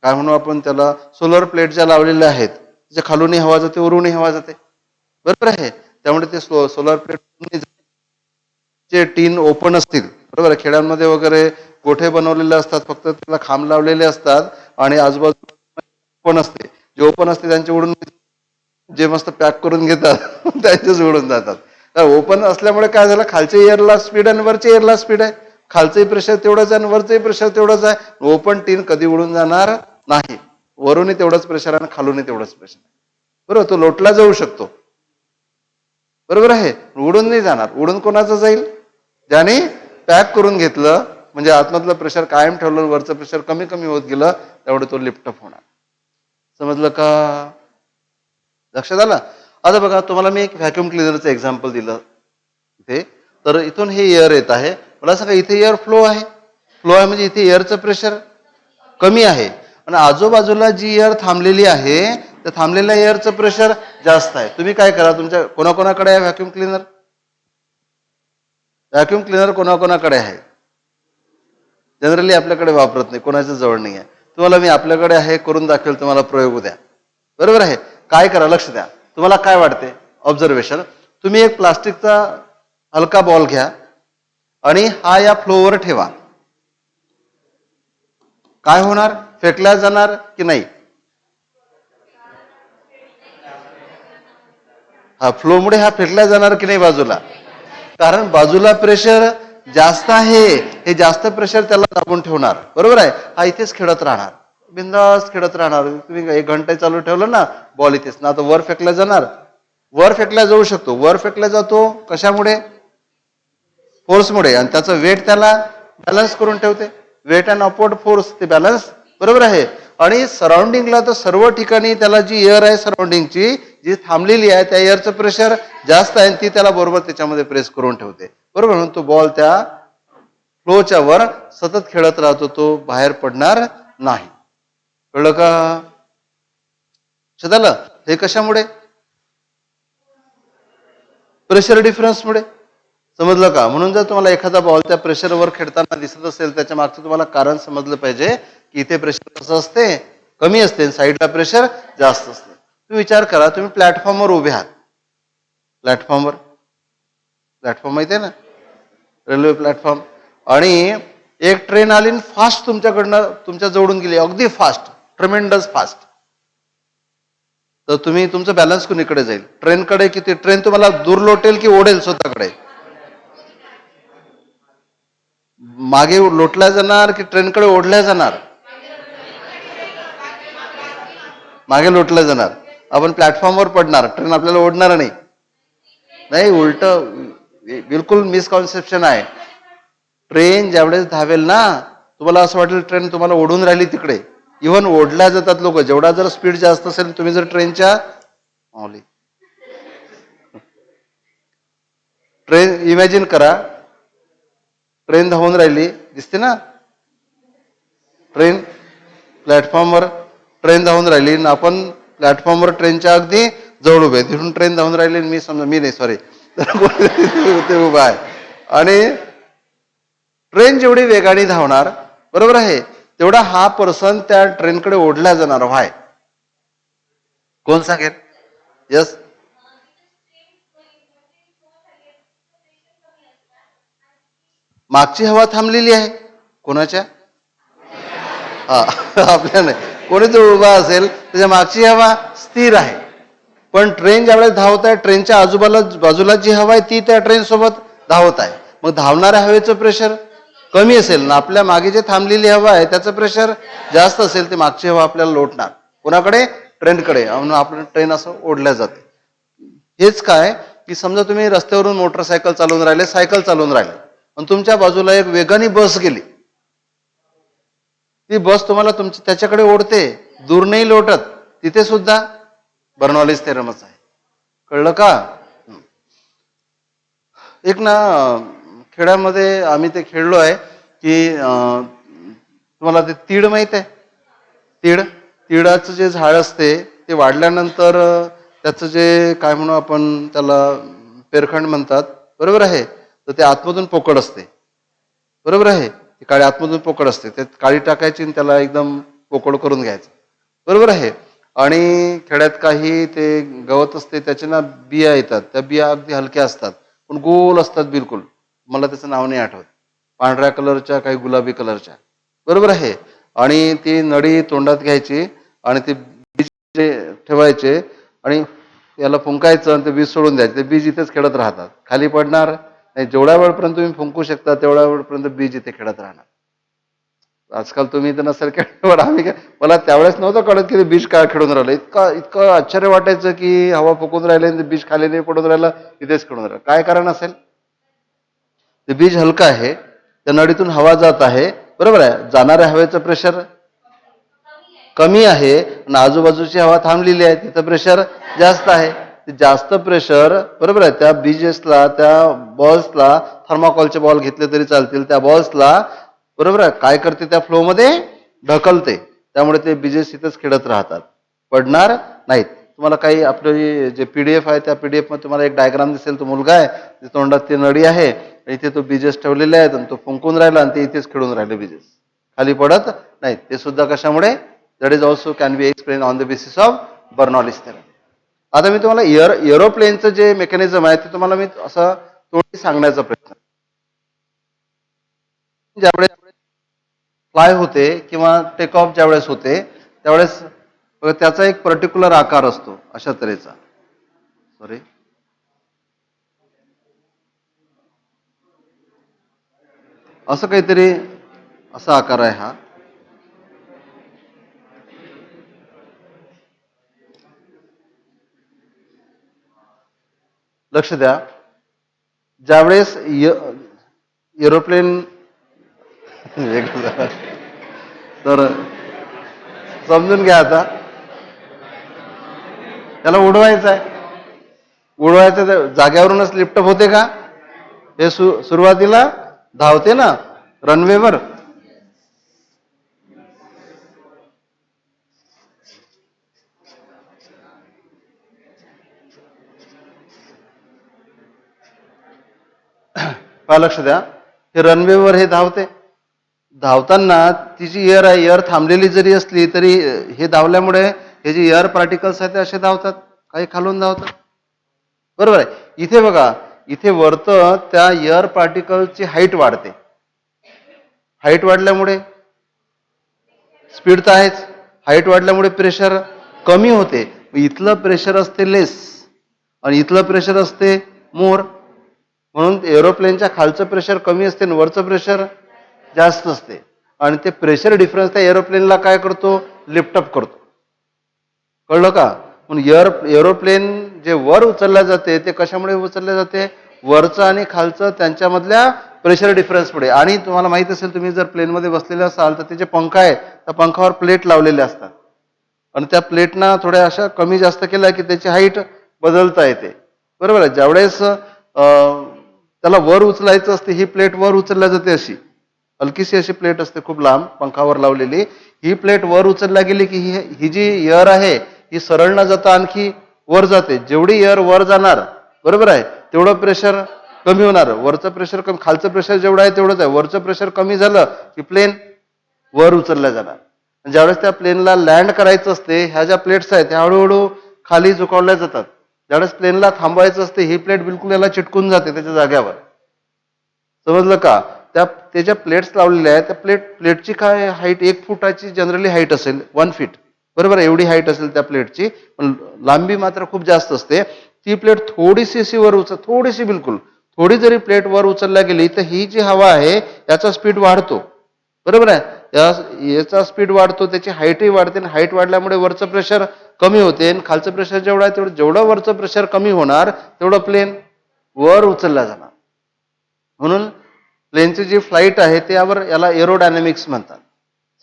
काय म्हणू आपण त्याला, सोलर प्लेट ज्या लावलेल्या आहेत त्याच्या खालूनही हवा जाते, वरूनही हवा जाते, बरोबर आहे. त्यामुळे ते सोलर प्लेट जे टीन ओपन असतील, बरोबर आहे, खेड्यांमध्ये वगैरे गोठे बनवलेले असतात, फक्त त्याला खांब लावलेले असतात आणि आजूबाजू ओपन असते, जे ओपन असते त्यांचे उडून, जे मस्त पॅक करून घेतात त्यांचेच उडून जातात. तर ओपन असल्यामुळे काय झालं, खालच्या एअरला स्पीड आणि वरच्या एअरला स्पीड आहे, खालचंही प्रेशर तेवढंच आहे आणि वरचंही प्रेशर तेवढंच आहे. ओपन टीन कधी उडून जाणार नाही, वरूनही तेवढंच प्रेशर आहे आणि खालूनही तेवढंच प्रेशर आहे, बरोबर. तो लोटला जाऊ शकतो, बरोबर आहे, उडून नाही जाणार. उडून कोणाचं जाईल? ज्याने पॅक करून घेतलं, म्हणजे आतमधलं प्रेशर कायम ठेवलं, वरचं प्रेशर कमी कमी होत गेलं, तेवढं तो लिफ्टअप होणार. समजलं का? लक्षात आलं? आता बघा, तुम्हाला मी एक व्हॅक्युम क्लिनरचं एक्झाम्पल दिलं इथे. तर इथून हे एअर येत आहे, मला सांगा इथे एअर फ्लो आहे, फ्लो आहे म्हणजे इथे एअरचं प्रेशर कमी आहे आणि आजूबाजूला जी एअर थांबलेली आहे त्या थांबलेल्या एअरचं प्रेशर जास्त आहे. तुम्ही काय करा, तुमच्या कोणाकोणाकडे आहे व्हॅक्युम क्लिनर? व्हॅक्युम क्लिनर कोणाकोणाकडे आहे? जनरली आपल्याकडे वापरत नाही, कोणाच्या जवळ नाही आहे. तुम्हाला मी आपल्याकडे आहे करून दाखवेल, तुम्हाला प्रयोग द्या, बरोबर आहे. काय करा, लक्ष द्या. तुम्हाला काय वाटते? ऑब्झर्वेशन. तुम्ही एक प्लास्टिकचा हलका बॉल घ्या आणि हा या फ्लोवर ठेवा. काय होणार? फेकल्या जाणार की नाही? हा फ्लोमुळे हा फेकल्या जाणार की नाही बाजूला? कारण बाजूला प्रेशर जास्त आहे, हे जास्त प्रेशर त्याला दाबून ठेवणार, बरोबर आहे. हा इथेच खेळत राहणार, बिंदास खेळत राहणार. तुम्ही 1 घंटा चालू ठेवलं ना बॉल इथेच ना, तर वर फेकला जाणार, वर फेकला जाऊ शकतो. वर फेकला जातो कशामुळे? फोर्समुळे, आणि त्याचं वेट त्याला बॅलन्स करून ठेवते, वेट अँड अपवर्ड फोर्स ते बॅलन्स, बरोबर आहे. आणि सराउंडिंगला तर सर्व ठिकाणी त्याला जी एअर आहे सराउंडिंगची जी थांबलेली आहे त्या एअरचं प्रेशर जास्त आहे, ती त्याला बरोबर त्याच्यामध्ये प्रेस करून ठेवते, बरोबर. म्हणून तो बॉल त्या फ्लोच्या वर सतत खेळत राहतो, तो बाहेर पडणार नाही. कळलं का? झालं. हे कशामुळे? प्रेशर डिफरन्समुळे. समजलं का? म्हणून जर तुम्हाला एखादा बॉल त्या प्रेशरवर खेळताना दिसत असेल, त्याच्या मागचं तुम्हाला कारण समजलं पाहिजे की इथे प्रेशर कसं असते, कमी असते, साईडला प्रेशर जास्त असते. तुम्ही विचार करा, तुम्ही प्लॅटफॉर्मवर उभे आहात, प्लॅटफॉर्मवर, प्लॅटफॉर्म माहिती आहे ना, रेल्वे प्लॅटफॉर्म, आणि एक ट्रेन आली फास्ट तुमच्याकडनं तुमच्या जवळून गेली, अगदी फास्ट, ट्रेमेंडस फास्ट. तर तुम्ही तुमचं बॅलन्स कुणीकडे जाईल? ट्रेनकडे की ट्रेन तुम्हाला दूर लोटेल की ओढेल स्वतःकडे? मागे लोटल्या जाणार की ट्रेनकडे ओढल्या जाणार? मागे लोटल्या जाणार. आपण प्लॅटफॉर्मवर पडणार, ट्रेन आपल्याला ओढणार नाही. नाही, उलट, बिलकुल मिसकॉन्सेप्शन आहे. ट्रेन ज्यावेळेस धावेल ना, तुम्हाला असं वाटेल ट्रेन तुम्हाला ओढून राहिली तिकडे. इव्हन ओढल्या जातात लोक, जेवढा जर स्पीड जास्त असेल, तुम्ही जर ट्रेनच्या ट्रेन इमॅजिन करा, ट्रेन धावून राहिली, दिसते ना ट्रेन, प्लॅटफॉर्मवर ट्रेन धावून राहिली, आपण प्लॅटफॉर्मवर ट्रेनच्या अगदी जवळ उभे, तिथून ट्रेन धावून राहिली, मी समजा, मी नाही सॉरी, ते उभा आहे, आणि ट्रेन जेवढी वेगाने धावणार, बरोबर आहे, तेवढा हा पर्सन त्या ट्रेनकडे ओढला जाणार. व्हाय? कोण सांगेल? यस, मागची हवा थांबलेली आहे. कोणाच्या? हा, आपल्या नाही. कोणी जो उभा असेल त्याच्या मागची हवा स्थिर आहे. पण ट्रेन ज्यावेळेस धावत आहे, ट्रेनच्या बाजूला जी हवा आहे ती त्या ट्रेन सोबत धावत आहे. मग धावणाऱ्या हवेचं प्रेशर कमी असेल ना, आपल्या मागे जे थांबलेली हवा आहे त्याचं प्रेशर जास्त असेल, ते मागची हवा आपल्याला लोटणार. कोणाकडे? ट्रेनकडे. म्हणून आपलं ट्रेन असं ओढल्या जाते. हेच काय की समजा तुम्ही रस्त्यावरून मोटरसायकल चालवून राहिले, सायकल चालवून राहिले, आणि तुमच्या बाजूला एक वेगाने बस गेली, ती बस तुम्हाला त्याच्याकडे ओढते, दूर नाही लोटत. तिथे सुद्धा बर्नॉलिस थेरमच आहे. कळलं का? एक ना खेड्यामध्ये आम्ही ते खेळलो आहे की तुम्हाला ते तीड माहित आहे? तिळाचं जे झाड असते ते वाढल्यानंतर त्याचं जे काय म्हणू आपण त्याला पेरखंड म्हणतात, बरोबर आहे. तर ते आतमधून पोकळ असते, बरोबर आहे. ती काळी आतमधून पोकळ असते, त्यात काळी टाकायची आणि त्याला एकदम पोकळ करून घ्यायचं, बरोबर आहे. आणि खेड्यात काही ते गवत असते त्याचे ना बिया येतात, त्या बिया अगदी हलक्या असतात पण गोल असतात बिलकुल. मला त्याचं नाव नाही आठवत. पांढऱ्या कलरच्या काही गुलाबी कलरच्या, बरोबर आहे. आणि ती नळी तोंडात घ्यायची आणि ते बीज ठेवायचे आणि याला फुंकायचं आणि ते बीज सोडून द्यायचे. ते बीज इथेच खेळत राहतात, खाली पडणार नाही. जेवढ्या वेळपर्यंत तुम्ही फुंकू शकता तेवढ्या वेळपर्यंत बीज इथे खेळत राहणार. आजकाल तुम्ही तर नसेल खेळणार, आम्ही काय, मला त्यावेळेस नव्हतं कळत की ते बीज काय खेळून राहिलं. इतकं आश्चर्य वाटायचं की हवा फुकून राहिले आणि ते बीज खाली नाही पडून राहिलं, इथेच खेळून राहिलं. काय कारण असेल? ते बीज हलकं आहे, त्या नळीतून हवा जात आहे, बरोबर आहे. जाणाऱ्या हवेचं प्रेशर कमी आहे आणि आजूबाजूची हवा थांबलेली आहे, तिथं प्रेशर जास्त आहे. ते जास्त प्रेशर, बरोबर आहे, त्या बीजेसला, त्या बॉल्सला, थर्माकॉलचे बॉल घेतले तरी चालतील, त्या बॉल्सला बरोबर आहे काय करते, त्या फ्लोमध्ये ढकलते. त्यामुळे ते बीजेस इथंच खेळत राहतात, पडणार नाहीत. तुम्हाला काही आपले जे PDF आहे त्या PDF मध्ये तुम्हाला एक डायग्राम दिसेल. तो मुलगा आहे, तोंडात ती नळी आहे, इथे तो बीजेस ठेवलेले आहेत आणि तो फुंकून राहिला आणि ते इथेच खेळून राहिले. बीजेस खाली पडत नाहीत. ते सुद्धा कशामुळे? That is also can be explain on the basis of Bernoulli's theorem. आता मी तुम्हाला एरोप्लेनचं जे मेकॅनिझम आहे ते तुम्हाला मी असं तोंडी सांगण्याचा प्रयत्न. ज्यावेळेस फ्लाय होते किंवा टेक ऑफ ज्यावेळेस होते त्यावेळेस त्याचा एक पर्टिक्युलर आकार असतो अशा तऱ्हेचा. सॉरी, असं काहीतरी असा आकार आहे हा. लक्ष द्या, ज्यावेळेस एरोप्लेन तर समजून घ्या. आता त्याला उडवायचं आहे, उडवायचं तर जाग्यावरूनच लिफ्टअप होते का? हे सुरुवातीला धावते ना रनवेवर, लक्ष द्या. हे रनवेवर हे धावते. धावताना ती जी एअर आहे, एअर थांबलेली जरी असली तरी हे धावल्यामुळे हे जे एअर पार्टिकल्स आहेत ते असे धावतात, काही खालून धावतात, बरोबर आहे. इथे बघा, इथे वरत त्या एअर पार्टिकलची हाईट वाढते. हाईट वाढल्यामुळे स्पीड तर आहेच, हाईट वाढल्यामुळे प्रेशर कमी होते. इथलं प्रेशर असते लेस आणि इथलं प्रेशर असते मोर. म्हणून एरोप्लेनच्या खालचं प्रेशर कमी असते आणि वरचं प्रेशर जास्त असते. आणि ते प्रेशर डिफरन्स त्या एरोप्लेनला काय करतो? लिफ्टअप करतो. कळलं का? म्हणून एरोप्लेन जे वर उचलल्या जाते ते कशामुळे उचलल्या जाते? वरचं आणि खालचं त्यांच्यामधल्या प्रेशर डिफरन्स पुढे. आणि तुम्हाला माहित असेल, तुम्ही जर प्लेनमध्ये बसलेले असाल तर ते जे पंखा आहे त्या पंखावर प्लेट लावलेले असतात आणि त्या प्लेटना थोड्या अशा कमी जास्त केल्या की त्याची हाईट बदलता येते, बरोबर आहे. ज्यावेळेस त्याला वर उचलायचं असते, ही प्लेट वर उचलल्या जाते. अशी हलकीशी अशी प्लेट असते खूप लांब पंखावर लावलेली. ही प्लेट वर उचलल्या गेली की ही जी एअर आहे ही सरळ न जाता आणखी वर जाते. जेवढी एअर वर जाणार, बरोबर आहे, तेवढं प्रेशर कमी होणार. वरचं प्रेशर कमी, खालचं प्रेशर जेवढं आहे तेवढंच आहे. वरचं प्रेशर कमी झालं की प्लेन वर उचलल्या जाणार. ज्यावेळेस त्या प्लेनला लँड करायचं असते, ह्या ज्या प्लेट्स आहेत त्या हळूहळू खाली झुकावल्या जातात. ज्यावेळेस प्लेनला थांबवायचं असते ही प्लेट बिलकुल याला चिटकून जाते त्याच्या जाग्यावर. समजलं का? त्याच्या प्लेट्स लावलेल्या आहेत. त्या प्लेटची काय हाईट 1 फुटाची जनरली हाईट असेल, 1 फीट, बरोबर आहे, एवढी हाईट असेल त्या प्लेटची. पण लांबी मात्र खूप जास्त असते. ती प्लेट थोडीशी अशी वर थोडीशी बिलकुल थोडी जरी प्लेट वर उचलल्या गेली तर ही जी हवा आहे याचा स्पीड वाढतो, बरोबर आहे. याचा स्पीड वाढतो, त्याची हाईटही वाढते. आणि हाईट वाढल्यामुळे वरचं प्रेशर कमी होते आणि खालचं प्रेशर जेवढं आहे जेवढं वरचं प्रेशर कमी होणार तेवढं प्लेन वर उचलला जाणार. म्हणून प्लेनची जी फ्लाईट आहे त्यावर याला एरोडायनॅमिक्स म्हणतात.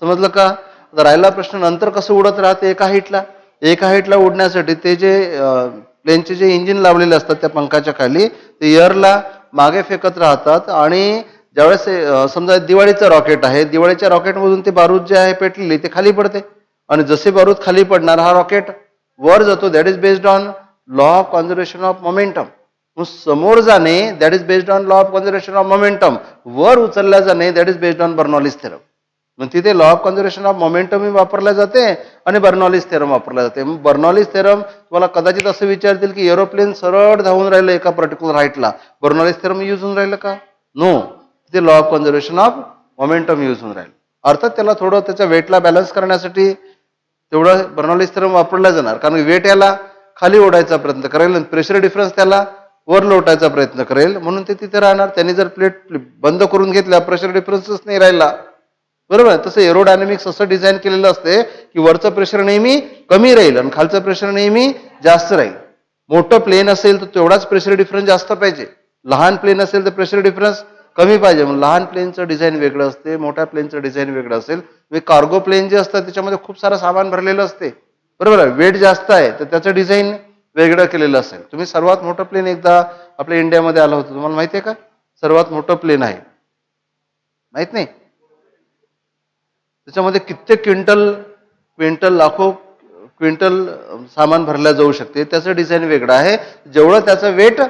समजलं का? राहिला प्रश्न, नंतर कसं उडत राहते एका हाईटला. एका हाईटला उडण्यासाठी ते जे प्लेनचे जे इंजिन लावलेले असतात त्या पंखाच्या खाली ते एअरला मागे फेकत राहतात आणि ज्यावेळेस समजा दिवाळीचं रॉकेट आहे, दिवाळीच्या रॉकेटमधून ते बारूद जे आहे पेटलेली ते खाली पडते आणि जसे बारूद खाली पडणार हा रॉकेट वर जातो. That is based on law of conservation of momentum. समोर जाणे that is based on law of conservation of momentum. वर उचलल्या जाणे that is based on Bernoulli's theorem. मग तिथे law of conservation of momentum वापरला जाते आणि बर्नॉलिस थेरम वापरला जाते. मग बर्नॉलिस थेरम तुम्हाला कदाचित असं विचारतील की एरोप्लेन सरळ धावून राहिलं एका पर्टिक्युलर हाईटला, बर्नॉलिस थेरम यूज होऊन राहिलं का? नो, तिथे law of conservation of momentum use होऊन राहिलं. अर्थात त्याला थोडं त्याच्या वेटला बॅलन्स करण्यासाठी तेवढं बर्नॉलिस थेरम वापरला जाणार, कारण वेट याला खाली ओढायचा प्रयत्न करेल, प्रेशर डिफरन्स त्याला वर लोटायचा प्रयत्न करेल, म्हणून ते तिथे राहणार. त्यांनी जर प्लेट बंद करून घेतल्या प्रेशर डिफरन्सच नाही राहिला, बरोबर. तसं एरोडायनामिक्स असं डिझाईन केलेलं असते की वरचं प्रेशर नेहमी कमी राहील आणि खालचं प्रेशर नेहमी जास्त राहील. मोठं प्लेन असेल तर तेवढाच प्रेशर डिफरन्स जास्त पाहिजे, लहान प्लेन असेल तर प्रेशर डिफरन्स कमी पाहिजे. मग लहान प्लेनचं डिझाईन वेगळं असते, मोठ्या प्लेनचं डिझाईन वेगळं असेल. कार्गो प्लेन जे असतात त्याच्यामध्ये खूप सारं सामान भरलेलं असते, बरोबर आहे. वेट जास्त आहे तर त्याचं डिझाईन वेगळं केलेलं असेल. तुम्ही सर्वात मोठं प्लेन एकदा आपल्या इंडियामध्ये आलं होतं, तुम्हाला माहिती आहे का? सर्वात मोठं प्लेन आहे, माहित नाही? त्याच्यामध्ये कित्येक क्विंटल लाखो क्विंटल सामान भरल्या जाऊ शकते. त्याचं डिझाईन वेगळं आहे. जेवढं त्याचं वेट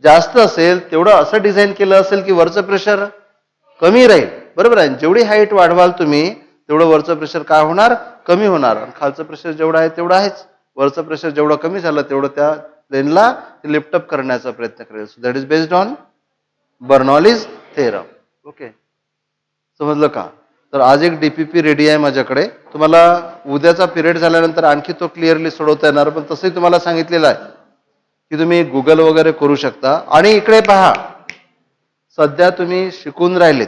जास्त असेल तेवढं असं डिझाईन केलं असेल की वरचं प्रेशर कमी राहील, बरोबर आहे. जेवढी हाईट वाढवाल तुम्ही तेवढं वरचं प्रेशर काय होणार? कमी होणार. आणि खालचं प्रेशर जेवढं आहे तेवढं आहेच. वरचं प्रेशर जेवढं कमी झालं तेवढं त्या प्लेनला लिफ्टअप करण्याचा प्रयत्न करेल. So that is based on Bernoulli's theorem. Okay, समजलं का? तर आज एक डीपीपी रेडी आहे माझ्याकडे. तुम्हाला उद्याचा पिरियड झाल्यानंतर आणखी तो क्लिअरली सोडवता येणार, पण तसंही तुम्हाला सांगितलेलं आहे की तुम्ही गुगल वगैरे करू शकता. आणि इकडे पहा, सध्या तुम्ही शिकून राहिलेत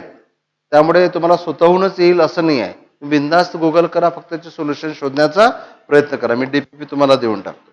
त्यामुळे तुम्हाला स्वतःहूनच येईल असं नाही आहे. बिनधास्त गुगल करा, फक्त त्याचे सोल्युशन शोधण्याचा प्रयत्न करा. मी डीपीपी तुम्हाला देऊन टाकतो.